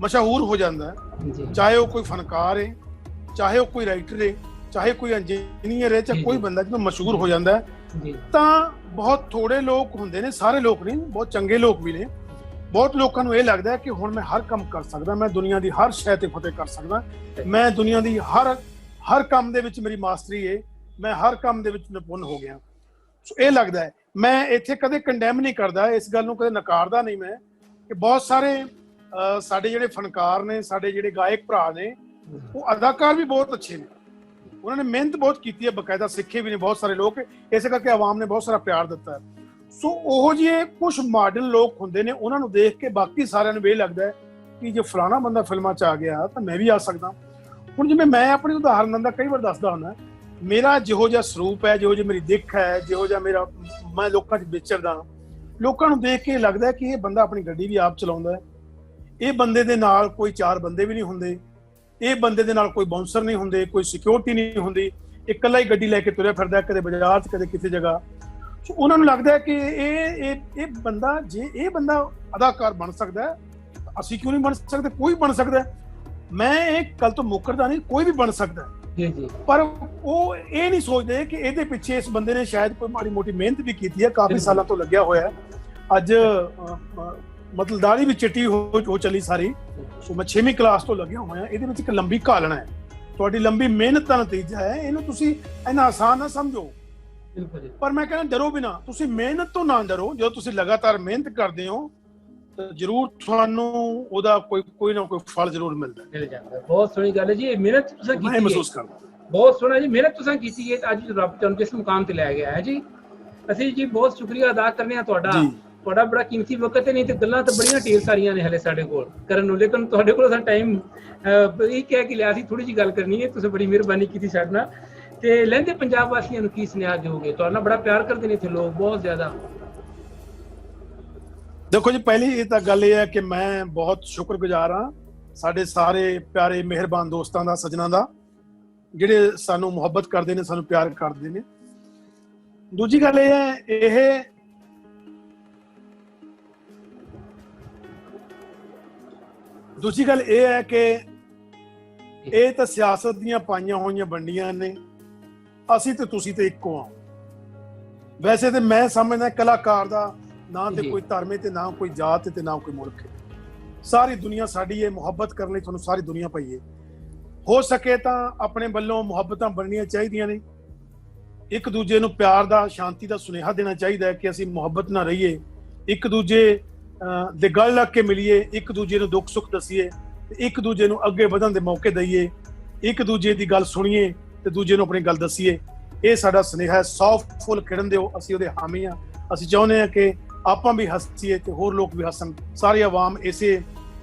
ਮਸ਼ਹੂਰ ਹੋ ਜਾਂਦਾ ਹੈ, ਚਾਹੇ ਉਹ ਕੋਈ ਫਨਕਾਰ ਹੈ, ਚਾਹੇ ਉਹ ਕੋਈ ਰਾਈਟਰ ਹੈ, ਚਾਹੇ ਕੋਈ ਇੰਜੀਨੀਅਰ ਹੈ, ਚਾਹੇ ਕੋਈ ਬੰਦਾ ਜਦੋਂ ਮਸ਼ਹੂਰ ਹੋ ਜਾਂਦਾ ਹੈ, ਤਾਂ ਬਹੁਤ ਥੋੜੇ ਲੋਕ ਹੁੰਦੇ ਨੇ, ਸਾਰੇ ਲੋਕ ਨਹੀਂ, ਬਹੁਤ ਚੰਗੇ ਲੋਕ ਵੀ ਨੇ। ਬਹੁਤ ਲੋਕਾਂ ਨੂੰ ਇਹ ਲੱਗਦਾ ਹੈ ਕਿ ਹੁਣ ਮੈਂ ਹਰ ਕੰਮ ਕਰ ਸਕਦਾ, ਮੈਂ ਦੁਨੀਆ ਦੀ ਹਰ ਸ਼ੈ ਤੇ ਫਤਿਹ ਕਰ ਸਕਦਾ, ਮੈਂ ਦੁਨੀਆ ਦੀ ਹਰ ਕੰਮ ਦੇ ਵਿੱਚ ਮੇਰੀ ਮਾਸਟਰੀ ਹੈ, ਮੈਂ ਹਰ ਕੰਮ ਦੇ ਵਿੱਚ ਨਿਪੁੰਨ ਹੋ ਗਿਆ। ਸੋ ਇਹ ਲੱਗਦਾ ਹੈ। ਮੈਂ ਇੱਥੇ ਕਦੇ ਕੰਡੈਮ ਨਹੀਂ ਕਰਦਾ, ਇਸ ਗੱਲ ਨੂੰ ਕਦੇ ਨਕਾਰਦਾ ਨਹੀਂ ਮੈਂ, ਕਿ ਬਹੁਤ ਸਾਰੇ ਸਾਡੇ ਜਿਹੜੇ ਫਨਕਾਰ ਨੇ, ਸਾਡੇ ਜਿਹੜੇ ਗਾਇਕ ਭਰਾ ਨੇ, ਉਹ ਅਦਾਕਾਰ ਵੀ ਬਹੁਤ ਅੱਛੇ ਨੇ, ਉਹਨਾਂ ਨੇ ਮਿਹਨਤ ਬਹੁਤ ਕੀਤੀ ਹੈ, ਬਕਾਇਦਾ ਸਿੱਖੇ ਵੀ ਨੇ ਬਹੁਤ ਸਾਰੇ ਲੋਕ, ਇਸੇ ਕਰਕੇ ਆਵਾਮ ਨੇ ਬਹੁਤ ਸਾਰਾ ਪਿਆਰ ਦਿੱਤਾ ਹੈ। ਸੋ ਉਹੋ ਜਿਹੇ ਕੁਝ ਮਾਡਲ ਲੋਕ ਹੁੰਦੇ ਨੇ, ਉਹਨਾਂ ਨੂੰ ਦੇਖ ਕੇ ਬਾਕੀ ਸਾਰਿਆਂ ਨੂੰ ਇਹ ਲੱਗਦਾ ਹੈ ਕਿ ਜੇ ਫਲਾਣਾ ਬੰਦਾ ਫਿਲਮਾਂ 'ਚ ਆ ਗਿਆ ਤਾਂ ਮੈਂ ਵੀ ਆ ਸਕਦਾ। ਹੁਣ ਜਿਵੇਂ ਮੈਂ ਆਪਣੀ ਉਦਾਹਰਨ ਦਿੰਦਾ, ਕਈ ਵਾਰ ਦੱਸਦਾ ਹੁੰਦਾ, ਮੇਰਾ ਜਿਹੋ ਜਿਹਾ ਸਰੂਪ ਹੈ, ਜਿਹੋ ਜਿਹੀ ਮੇਰੀ ਦਿੱਖ ਹੈ, ਜਿਹੋ ਜਿਹਾ ਮੈਂ ਲੋਕਾਂ 'ਚ ਵਿਚਰਦਾ, ਲੋਕਾਂ ਨੂੰ ਦੇਖ ਕੇ ਲੱਗਦਾ ਕਿ ਇਹ ਬੰਦਾ ਆਪਣੀ ਗੱਡੀ ਵੀ ਆਪ ਚਲਾਉਂਦਾ ਹੈ, ਇਹ ਬੰਦੇ ਦੇ ਨਾਲ ਕੋਈ 4 ਬੰਦੇ ਵੀ ਨਹੀਂ ਹੁੰਦੇ, ਇਹ ਬੰਦੇ ਦੇ ਨਾਲ ਕੋਈ ਬਾਉਂਸਰ ਨਹੀਂ ਹੁੰਦੇ, ਕੋਈ ਸਿਕਿਉਰਿਟੀ ਨਹੀਂ ਹੁੰਦੀ, ਇਕੱਲਾ ਹੀ ਗੱਡੀ ਲੈ ਕੇ ਤੁਰਿਆ ਫਿਰਦਾ, ਕਦੇ ਬਾਜ਼ਾਰ 'ਚ ਕਦੇ ਕਿਸੇ ਜਗ੍ਹਾ। ਸੋ ਉਹਨਾਂ ਨੂੰ ਲੱਗਦਾ ਕਿ ਇਹ ਬੰਦਾ, ਜੇ ਇਹ ਬੰਦਾ ਅਦਾਕਾਰ ਬਣ ਸਕਦਾ ਅਸੀਂ ਕਿਉਂ ਨਹੀਂ ਬਣ ਸਕਦੇ? ਕੋਈ ਬਣ ਸਕਦਾ। ਮੈਂ ਇਹ ਕੱਲ ਤੋਂ ਮੁੱਕਰਦਾ ਨਹੀਂ, ਕੋਈ ਵੀ ਬਣ ਸਕਦਾ ਜੀ ਜੀ। ਪਰ ਉਹ ਇਹ ਨਹੀਂ ਸੋਚਦੇ ਕਿ ਇਹਦੇ ਪਿੱਛੇ ਇਸ ਬੰਦੇ ਨੇ ਸ਼ਾਇਦ ਕੋਈ ਮਾੜੀ ਮੋਟੀ ਮਿਹਨਤ ਵੀ ਕੀਤੀ ਹੈ, ਕਾਫੀ ਸਾਲਾਂ ਤੋਂ ਲੱਗਿਆ ਹੋਇਆ। ਅੱਜ ਮਤਲਬ ਦਾੜੀ ਵੀ ਚਿੱਟੀ ਹੋ ਚੱਲੀ ਸਾਰੀ। ਸੋ ਮੈਂ 6ਵੀਂ ਕਲਾਸ ਤੋਂ ਲੱਗਿਆ ਹੋਇਆ। ਇਹਦੇ ਵਿੱਚ ਇੱਕ ਲੰਬੀ ਘਾਲਣਾ ਹੈ, ਤੁਹਾਡੀ ਲੰਬੀ ਮਿਹਨਤ ਦਾ ਨਤੀਜਾ ਹੈ। ਇਹਨੂੰ ਤੁਸੀਂ ਇੰਨਾ ਆਸਾਨ ਨਾ ਸਮਝੋ। ਪਰ ਮੈਂ ਕਹਿੰਦਾ ਡਰੋ ਵੀ ਨਾ, ਤੁਸੀਂ ਮਿਹਨਤ ਤੋਂ ਨਾ ਡਰੋ। ਜਦੋਂ ਤੁਸੀਂ ਲਗਾਤਾਰ ਮਿਹਨਤ ਕਰਦੇ ਹੋ ਤਾਂ ਜ਼ਰੂਰ ਤੁਹਾਨੂੰ ਉਹਦਾ ਕੋਈ ਨਾ ਕੋਈ ਫਲ ਜ਼ਰੂਰ ਮਿਲਦਾ ਹੈ। ਬਹੁਤ ਸੋਹਣੀ ਗੱਲ ਹੈ ਜੀ। ਇਹ ਮਿਹਨਤ ਤੁਸੀਂ ਕੀਤੀ ਹੈ, ਮੈਂ ਮਹਿਸੂਸ ਕਰਦਾ ਬਹੁਤ ਸੋਹਣਾ ਜੀ। ਮਿਹਨਤ ਤੁਸੀਂ ਕੀਤੀ ਹੈ, ਅੱਜ ਰੱਬ ਤੁਹਾਨੂੰ ਕਿਸ ਮੁਕਾਮ ਤੇ ਲੈ ਗਿਆ ਹੈ ਜੀ। ਅਸੀਂ ਜੀ ਬਹੁਤ ਸ਼ੁਕਰੀਆ ਅਦਾ ਕਰਨੇ ਆ ਤੁਹਾਡਾ ਬੜਾ ਕੀਮਤੀ ਵਕਤ ਹੈ। ਨਹੀਂ ਤੇ ਗੱਲਾਂ ਤਾਂ ਬੜੀਆਂ ਢੇਰ ਸਾਰੀਆਂ ਨੇ ਹਲੇ ਸਾਡੇ ਕੋਲ ਕਰਨ ਨੂੰ, ਲੇਕਿਨ ਤੁਹਾਡੇ ਕੋਲ ਸਾਡਾ ਟਾਈਮ ਇਹ ਕਹਿ ਕੇ ਲਿਆ ਸੀ ਥੋੜੀ ਜਿਹੀ ਗੱਲ ਕਰਨੀ ਹੈ। ਤੁਸੀਂ ਬੜੀ ਮਿਹਰਬਾਨੀ ਕੀਤੀ ਸਾਡੇ ਨਾਲ। ਤੇ ਲਹਿੰਦੇ ਪੰਜਾਬ ਵਾਸੀਆਂ ਨੂੰ ਕੀ ਸੁਨੇਹਾ ਦਿਓਗੇ? ਤੁਹਾਡੇ ਨਾਲ ਬੜਾ ਪਿਆਰ ਕਰਦੇ ਨੇ ਇੱਥੇ ਲੋਕ, ਬਹੁਤ ਜ਼ਿਆਦਾ। ਦੇਖੋ ਜੀ, ਪਹਿਲੀ ਇਹ ਤਾਂ ਗੱਲ ਇਹ ਹੈ ਕਿ ਮੈਂ ਬਹੁਤ ਸ਼ੁਕਰਗੁਜ਼ਾਰ ਹਾਂ ਸਾਡੇ ਸਾਰੇ ਪਿਆਰੇ ਮਿਹਰਬਾਨ ਦੋਸਤਾਂ ਦਾ, ਸੱਜਣਾਂ ਦਾ, ਜਿਹੜੇ ਸਾਨੂੰ ਮੁਹੱਬਤ ਕਰਦੇ ਨੇ, ਸਾਨੂੰ ਪਿਆਰ ਕਰਦੇ ਨੇ। ਦੂਜੀ ਗੱਲ ਇਹ ਹੈ, ਦੂਜੀ ਗੱਲ ਇਹ ਹੈ ਕਿ ਇਹ ਤਾਂ ਸਿਆਸਤ ਦੀਆਂ ਪਾਈਆਂ ਹੋਈਆਂ ਵੰਡੀਆਂ ਨੇ। ਅਸੀਂ ਤੇ ਤੁਸੀਂ ਤੇ ਇੱਕੋ ਆ। ਵੈਸੇ ਤੇ ਮੈਂ ਸਮਝਦਾ ਕਲਾਕਾਰ ਦਾ ਨਾ ਤੇ ਕੋਈ ਧਰਮ ਹੈ, ਤੇ ਨਾ ਕੋਈ ਜਾਤ, ਤੇ ਨਾ ਕੋਈ ਮੁਲਕ ਹੈ। ਸਾਰੀ ਦੁਨੀਆ ਸਾਡੀ ਹੈ। ਮੁਹੱਬਤ ਕਰਨ ਲਈ ਤੁਹਾਨੂੰ ਸਾਰੀ ਦੁਨੀਆ ਪਈ ਹੈ। ਹੋ ਸਕੇ ਤਾਂ ਆਪਣੇ ਵੱਲੋਂ ਮੁਹੱਬਤਾਂ ਬਣਨੀਆਂ ਚਾਹੀਦੀਆਂ ਨੇ। ਇੱਕ ਦੂਜੇ ਨੂੰ ਪਿਆਰ ਦਾ, ਸ਼ਾਂਤੀ ਦਾ ਸੁਨੇਹਾ ਦੇਣਾ ਚਾਹੀਦਾ ਹੈ ਕਿ ਅਸੀਂ ਮੁਹੱਬਤ ਨਾਲ ਰਹੀਏ, ਇੱਕ ਦੂਜੇ ਦੇ ਗਲ ਲੱਗ ਕੇ ਮਿਲੀਏ, ਇੱਕ ਦੂਜੇ ਨੂੰ ਦੁੱਖ ਸੁੱਖ ਦਸੀਏ, ਤੇ ਇੱਕ ਦੂਜੇ ਨੂੰ ਅੱਗੇ ਵਧਣ ਦੇ ਮੌਕੇ ਦਈਏ, ਇੱਕ ਦੂਜੇ ਦੀ ਗੱਲ ਸੁਣੀਏ ਤੇ ਦੂਜੇ ਨੂੰ ਆਪਣੀ ਗੱਲ ਦਸੀਏ। ਇਹ ਸਾਡਾ ਸੁਨੇਹਾ ਹੈ। 100 ਫੁੱਲ ਖਿੜਨ ਦਿਓ, ਅਸੀਂ ਉਹਦੇ ਹਾਮੀ ਹਾਂ। ਅਸੀਂ ਚਾਹੁੰਦੇ ਹਾਂ ਕਿ ਆਪਾਂ ਵੀ ਹੱਸੀਏ ਤੇ ਹੋਰ ਲੋਕ ਵੀ ਹੱਸਣ। ਸਾਰੀ ਆਵਾਮ ਇਸੇ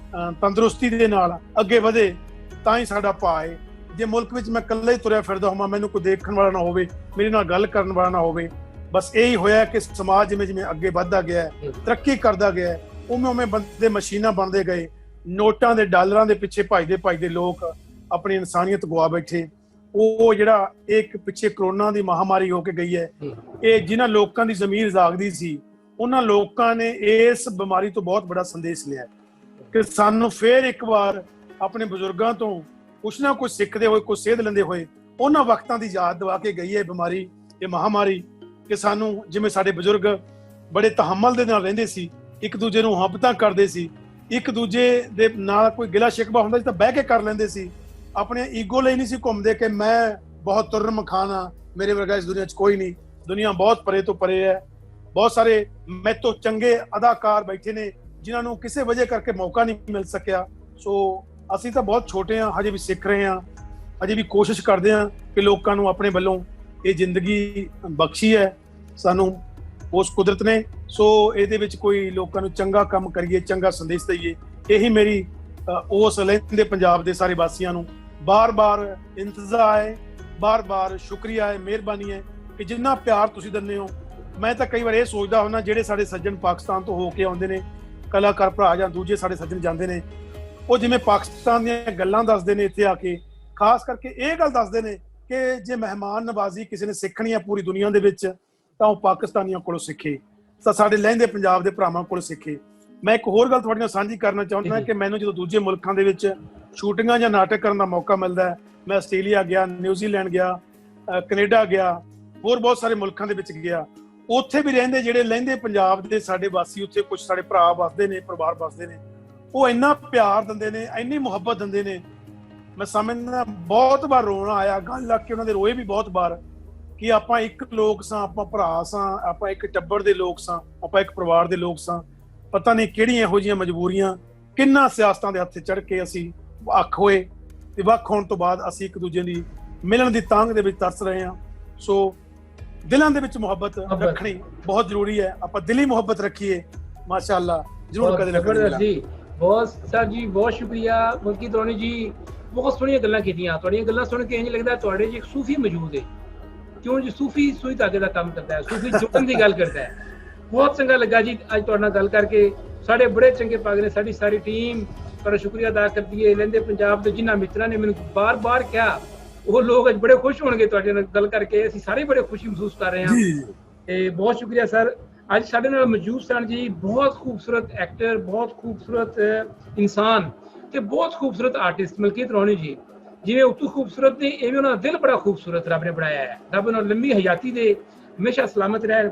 ਤੰਦਰੁਸਤੀ ਦੇ ਨਾਲ ਅੱਗੇ ਵਧੇ ਤਾਂ ਹੀ ਸਾਡਾ ਭਾ ਹੈ। ਜੇ ਮੁਲਕ ਵਿੱਚ ਮੈਂ ਇਕੱਲਾ ਹੀ ਤੁਰਿਆ ਫਿਰਦਾ ਹੋਵਾਂ, ਮੈਨੂੰ ਕੋਈ ਦੇਖਣ ਵਾਲਾ ਨਾ ਹੋਵੇ, ਮੇਰੇ ਨਾਲ ਗੱਲ ਕਰਨ ਵਾਲਾ ਨਾ ਹੋਵੇ, ਬਸ ਇਹੀ ਹੋਇਆ ਕਿ ਸਮਾਜ ਜਿਵੇਂ ਜਿਵੇਂ ਅੱਗੇ ਵੱਧਦਾ ਗਿਆ, ਤਰੱਕੀ ਕਰਦਾ ਗਿਆ, ਉਵੇਂ ਬੰਦੇ ਮਸ਼ੀਨਾਂ ਬਣਦੇ ਗਏ। ਨੋਟਾਂ ਦੇ, ਡਾਲਰਾਂ ਦੇ ਪਿੱਛੇ ਭਜਦੇ ਲੋਕ ਆਪਣੀ ਇਨਸਾਨੀਅਤ ਗਵਾ ਬੈਠੇ। ਉਹ ਜਿਹੜਾ ਇੱਕ ਪਿੱਛੇ ਕਰੋਨਾ ਦੀ ਮਹਾਮਾਰੀ ਹੋ ਕੇ ਗਈ ਹੈ, ਇਹ ਜਿਨ੍ਹਾਂ ਲੋਕਾਂ ਦੀ ਜ਼ਮੀਰ ਜਾਗਦੀ ਸੀ, ਉਹਨਾਂ ਲੋਕਾਂ ਨੇ ਇਸ ਬਿਮਾਰੀ ਤੋਂ ਬਹੁਤ ਬੜਾ ਸੰਦੇਸ਼ ਲਿਆ ਕਿ ਸਾਨੂੰ ਫੇਰ ਇੱਕ ਵਾਰ ਆਪਣੇ ਬਜ਼ੁਰਗਾਂ ਤੋਂ ਕੁਛ ਨਾ ਕੁਛ ਸਿੱਖਦੇ ਹੋਏ, ਕੁਛ ਸੇਧ ਲੈਂਦੇ ਹੋਏ ਉਹਨਾਂ ਵਕਤਾਂ ਦੀ ਯਾਦ ਦਿਵਾ ਕੇ ਗਈ ਹੈ ਬਿਮਾਰੀ, ਇਹ ਮਹਾਮਾਰੀ, ਕਿ ਸਾਨੂੰ ਜਿਵੇਂ ਸਾਡੇ ਬਜ਼ੁਰਗ ਬੜੇ ਤਹੱਮਲ ਦੇ ਨਾਲ ਰਹਿੰਦੇ ਸੀ, ਇੱਕ ਦੂਜੇ ਨੂੰ ਮੁਹੱਬਤਾਂ ਕਰਦੇ ਸੀ, ਇੱਕ ਦੂਜੇ ਦੇ ਨਾਲ ਕੋਈ ਗਿਲਾ ਸ਼ਿਕਵਾ ਹੁੰਦਾ ਸੀ ਤਾਂ ਬਹਿ ਕੇ ਕਰ ਲੈਂਦੇ ਸੀ। ਆਪਣੇ ਈਗੋ ਲਈ ਨਹੀਂ ਸੀ ਘੁੰਮਦੇ ਕਿ ਮੈਂ ਬਹੁਤ ਤੁਰਨ ਖਾਨ ਆ, ਮੇਰੇ ਵਰਗਾ ਇਸ ਦੁਨੀਆ 'ਚ ਕੋਈ ਨਹੀਂ। ਦੁਨੀਆ ਬਹੁਤ ਪਰੇ ਤੋਂ ਪਰੇ ਹੈ। ਬਹੁਤ ਸਾਰੇ ਮੈਥੋਂ ਚੰਗੇ ਅਦਾਕਾਰ ਬੈਠੇ ਨੇ ਜਿਨ੍ਹਾਂ ਨੂੰ ਕਿਸੇ ਵਜ੍ਹਾ ਕਰਕੇ ਮੌਕਾ ਨਹੀਂ ਮਿਲ ਸਕਿਆ। ਸੋ ਅਸੀਂ ਤਾਂ ਬਹੁਤ ਛੋਟੇ ਹਾਂ, ਹਜੇ ਵੀ ਸਿੱਖ ਰਹੇ ਹਾਂ, ਹਜੇ ਵੀ ਕੋਸ਼ਿਸ਼ ਕਰਦੇ ਹਾਂ ਕਿ ਲੋਕਾਂ ਨੂੰ ਆਪਣੇ ਵੱਲੋਂ ਇਹ ਜ਼ਿੰਦਗੀ ਬਖਸ਼ੀ ਹੈ ਸਾਨੂੰ ਉਸ ਕੁਦਰਤ ਨੇ। ਸੋ ਇਹਦੇ ਵਿੱਚ ਕੋਈ ਲੋਕਾਂ ਨੂੰ ਚੰਗਾ ਕੰਮ ਕਰੀਏ, ਚੰਗਾ ਸੰਦੇਸ਼ ਦਈਏ। ਇਹੀ ਮੇਰੀ ਉਸ ਲਹਿੰਦੇ ਪੰਜਾਬ ਦੇ ਸਾਰੇ ਵਾਸੀਆਂ ਨੂੰ ਬਾਰ-ਬਾਰ ਇੰਤਜ਼ਾਰ ਹੈ, ਬਾਰ-ਬਾਰ ਸ਼ੁਕਰੀਆ ਹੈ, ਮਿਹਰਬਾਨੀ ਹੈ ਕਿ ਜਿੰਨਾ ਪਿਆਰ ਤੁਸੀਂ ਦਿੰਦੇ ਹੋ। ਮੈਂ ਤਾਂ ਕਈ ਵਾਰ ਇਹ ਸੋਚਦਾ ਹੁੰਦਾ, ਜਿਹੜੇ ਸਾਡੇ ਸੱਜਣ ਪਾਕਿਸਤਾਨ ਤੋਂ ਹੋ ਕੇ ਆਉਂਦੇ ਨੇ, ਕਲਾਕਾਰ ਭਰਾ ਜਾਂ ਦੂਜੇ ਸਾਡੇ ਸੱਜਣ ਜਾਂਦੇ ਨੇ, ਉਹ ਜਿਵੇਂ ਪਾਕਿਸਤਾਨ ਦੀਆਂ ਗੱਲਾਂ ਦੱਸਦੇ ਨੇ ਇੱਥੇ ਆ ਕੇ, ਖਾਸ ਕਰਕੇ ਇਹ ਗੱਲ ਦੱਸਦੇ ਨੇ ਕਿ ਜੇ ਮਹਿਮਾਨ ਨਵਾਜ਼ੀ ਕਿਸੇ ਨੇ ਸਿੱਖਣੀ ਹੈ ਪੂਰੀ ਦੁਨੀਆ ਦੇ ਵਿੱਚ ਤਾਂ ਉਹ ਪਾਕਿਸਤਾਨੀਆਂ ਕੋਲੋਂ ਸਿੱਖੇ, ਤਾਂ ਸਾਡੇ ਲਹਿੰਦੇ ਪੰਜਾਬ ਦੇ ਭਰਾਵਾਂ ਕੋਲ ਸਿੱਖੇ। ਮੈਂ ਇੱਕ ਹੋਰ ਗੱਲ ਤੁਹਾਡੇ ਨਾਲ ਸਾਂਝੀ ਕਰਨਾ ਚਾਹੁੰਦਾ ਕਿ ਮੈਨੂੰ ਜਦੋਂ ਦੂਜੇ ਮੁਲਕਾਂ ਦੇ ਵਿੱਚ ਸ਼ੂਟਿੰਗਾਂ ਜਾਂ ਨਾਟਕ ਕਰਨ ਦਾ ਮੌਕਾ ਮਿਲਦਾ ਹੈ, ਮੈਂ ਆਸਟ੍ਰੇਲੀਆ ਗਿਆ, ਨਿਊਜ਼ੀਲੈਂਡ ਗਿਆ, ਕੈਨੇਡਾ ਗਿਆ, ਹੋਰ ਬਹੁਤ ਸਾਰੇ ਮੁਲਕਾਂ ਦੇ ਵਿੱਚ ਗਿਆ। ਉੱਥੇ ਵੀ ਰਹਿੰਦੇ ਜਿਹੜੇ ਲਹਿੰਦੇ ਪੰਜਾਬ ਦੇ ਸਾਡੇ ਵਾਸੀ, ਉੱਥੇ ਕੁਝ ਸਾਡੇ ਭਰਾ ਵਸਦੇ ਨੇ, ਪਰਿਵਾਰ ਵਸਦੇ ਨੇ, ਉਹ ਇੰਨਾ ਪਿਆਰ ਦਿੰਦੇ ਨੇ, ਇੰਨੀ ਮੁਹੱਬਤ ਦਿੰਦੇ ਨੇ। ਮੈਂ ਸਮਝਦਾ ਬਹੁਤ ਵਾਰ ਰੋਣਾ ਆਇਆ, ਗੱਲ ਲੱਗ ਕੇ ਉਹਨਾਂ ਦੇ ਰੋਏ ਵੀ ਬਹੁਤ ਵਾਰ, ਕਿ ਆਪਾਂ ਇੱਕ ਲੋਕ ਸਾਂ, ਆਪਾਂ ਭਰਾ ਸਾਂ, ਆਪਾਂ ਇੱਕ ਟੱਬਰ ਦੇ ਲੋਕ ਸਾਂ, ਆਪਾਂ ਇੱਕ ਪਰਿਵਾਰ ਦੇ ਲੋਕ ਸਾਂ। ਪਤਾ ਨਹੀਂ ਕਿਹੜੀਆਂ ਇਹੋ ਜਿਹੀਆਂ ਮਜਬੂਰੀਆਂ, ਕਿੰਨਾ ਸਿਆਸਤਾਂ ਦੇ ਹੱਥ ਚੜ੍ਹ ਕੇ ਅਸੀਂ ਵੱਖ ਹੋਏ, ਤੇ ਵੱਖ ਹੋਣ ਤੋਂ ਬਾਅਦ ਅਸੀਂ ਇੱਕ ਦੂਜੇ ਦੀ ਮਿਲਣ ਦੀ ਤਾਂਘ ਦੇ ਵਿੱਚ ਤਰਸ ਰਹੇ ਹਾਂ। ਸੋ ਦਿਲਾਂ ਦੇ ਵਿੱਚ ਮੁਹੱਬਤ ਰੱਖਣੀ ਬਹੁਤ ਜ਼ਰੂਰੀ ਹੈ। ਆਪਾਂ ਦਿਲੀ ਮੁਹੱਬਤ ਰੱਖੀਏ, ਮਾਸ਼ਾਅੱਲਾ, ਜ਼ਰੂਰ ਕਦੇ ਨਾ ਕਦੇ। ਬਹੁਤ ਸਰ ਜੀ, ਬਹੁਤ ਸ਼ੁਕਰੀਆ ਮੁਲਕੀ ਤਰੋਨੀ ਜੀ, ਬਹੁਤ ਸੋਹਣੀਆਂ ਗੱਲਾਂ ਕੀਤੀਆਂ। ਤੁਹਾਡੀਆਂ ਗੱਲਾਂ ਸੁਣ ਕੇ ਇੰਝ ਲੱਗਦਾ ਤੁਹਾਡੇ 'ਚ ਇੱਕ ਸੂਫੀ ਮੌਜੂਦ ਹੈ। ਕਿਉਂ ਜੀ? ਸੂਫੀ ਸੂਈ ਧਾਗੇ ਦਾ ਕੰਮ ਕਰਦਾ ਹੈ, ਸੂਫੀ ਜੁੜਨ ਦੀ ਗੱਲ ਕਰਦਾ ਹੈ। ਬਹੁਤ ਚੰਗਾ ਲੱਗਾ ਜੀ ਅੱਜ ਤੁਹਾਡੇ ਨਾਲ ਗੱਲ ਕਰਕੇ। ਸਾਡੇ ਬੜੇ ਚੰਗੇ ਪਾਗ ਨੇ, ਸਾਡੀ ਸਾਰੀ ਟੀਮ ਤੁਹਾਡਾ ਸ਼ੁਕਰੀਆ ਅਦਾ ਕਰਦੀ ਹੈ। ਲਹਿੰਦੇ ਪੰਜਾਬ ਦੇ ਜਿਨ੍ਹਾਂ ਮਿੱਤਰਾਂ ਨੇ ਮੈਨੂੰ ਬਾਰ-ਬਾਰ ਕਿਹਾ, ਉਹ ਲੋਕ ਅੱਜ ਬੜੇ ਖੁਸ਼ ਹੋਣਗੇ ਤੁਹਾਡੇ ਨਾਲ ਗੱਲ ਕਰਕੇ। ਅਸੀਂ ਸਾਰੇ ਬੜੇ ਖੁਸ਼ੀ ਮਹਿਸੂਸ ਕਰ ਰਹੇ ਹਾਂ ਤੇ ਬਹੁਤ ਸ਼ੁਕਰੀਆ ਸਰ। ਅੱਜ ਸਾਡੇ ਨਾਲ ਮੌਜੂਦ ਸਨ ਜੀ ਬਹੁਤ ਖੂਬਸੂਰਤ ਐਕਟਰ, ਬਹੁਤ ਖੂਬਸੂਰਤ ਇਨਸਾਨ ਤੇ ਬਹੁਤ ਖੂਬਸੂਰਤ ਆਰਟਿਸਟ ਮਲਕੀਤ ਰੌਣੀ ਜੀ। ਜਿਵੇਂ ਉਤੋਂ ਖੂਬਸੂਰਤ ਨੇ, ਇਵੇਂ ਉਹਨਾਂ ਦਾ ਦਿਲ ਬੜਾ ਖੂਬਸੂਰਤ ਰੱਬ ਨੇ ਬਣਾਇਆ ਹੈ। ਰੱਬ ਉਹਨਾਂ ਨੂੰ ਲੰਮੀ ਹਯਾਤੀ ਦੇ, ਹਮੇਸ਼ਾ ਸਲਾਮਤ ਰਹਿਣ।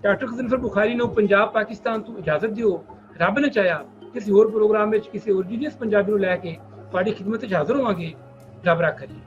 ਡਾਕਟਰ ਗਜ਼ਨਫਰ ਬੁਖਾਰੀ ਨੂੰ ਪੰਜਾਬ ਪਾਕਿਸਤਾਨ ਤੋਂ ਇਜਾਜ਼ਤ ਦਿਓ। ਰੱਬ ਨੇ ਚਾਹਿਆ ਕਿਸੇ ਹੋਰ ਪ੍ਰੋਗਰਾਮ ਵਿੱਚ ਕਿਸੇ ਹੋਰ ਜੀਨੀਅਸ ਪੰਜਾਬੀ ਨੂੰ ਲੈ ਕੇ ਤੁਹਾਡੀ ਖਿਦਮਤ 'ਚ ਹਾਜ਼ਰ ਹੋਵਾਂਗੇ। ਰੱਬ ਰਾਖਾ ਜੀ।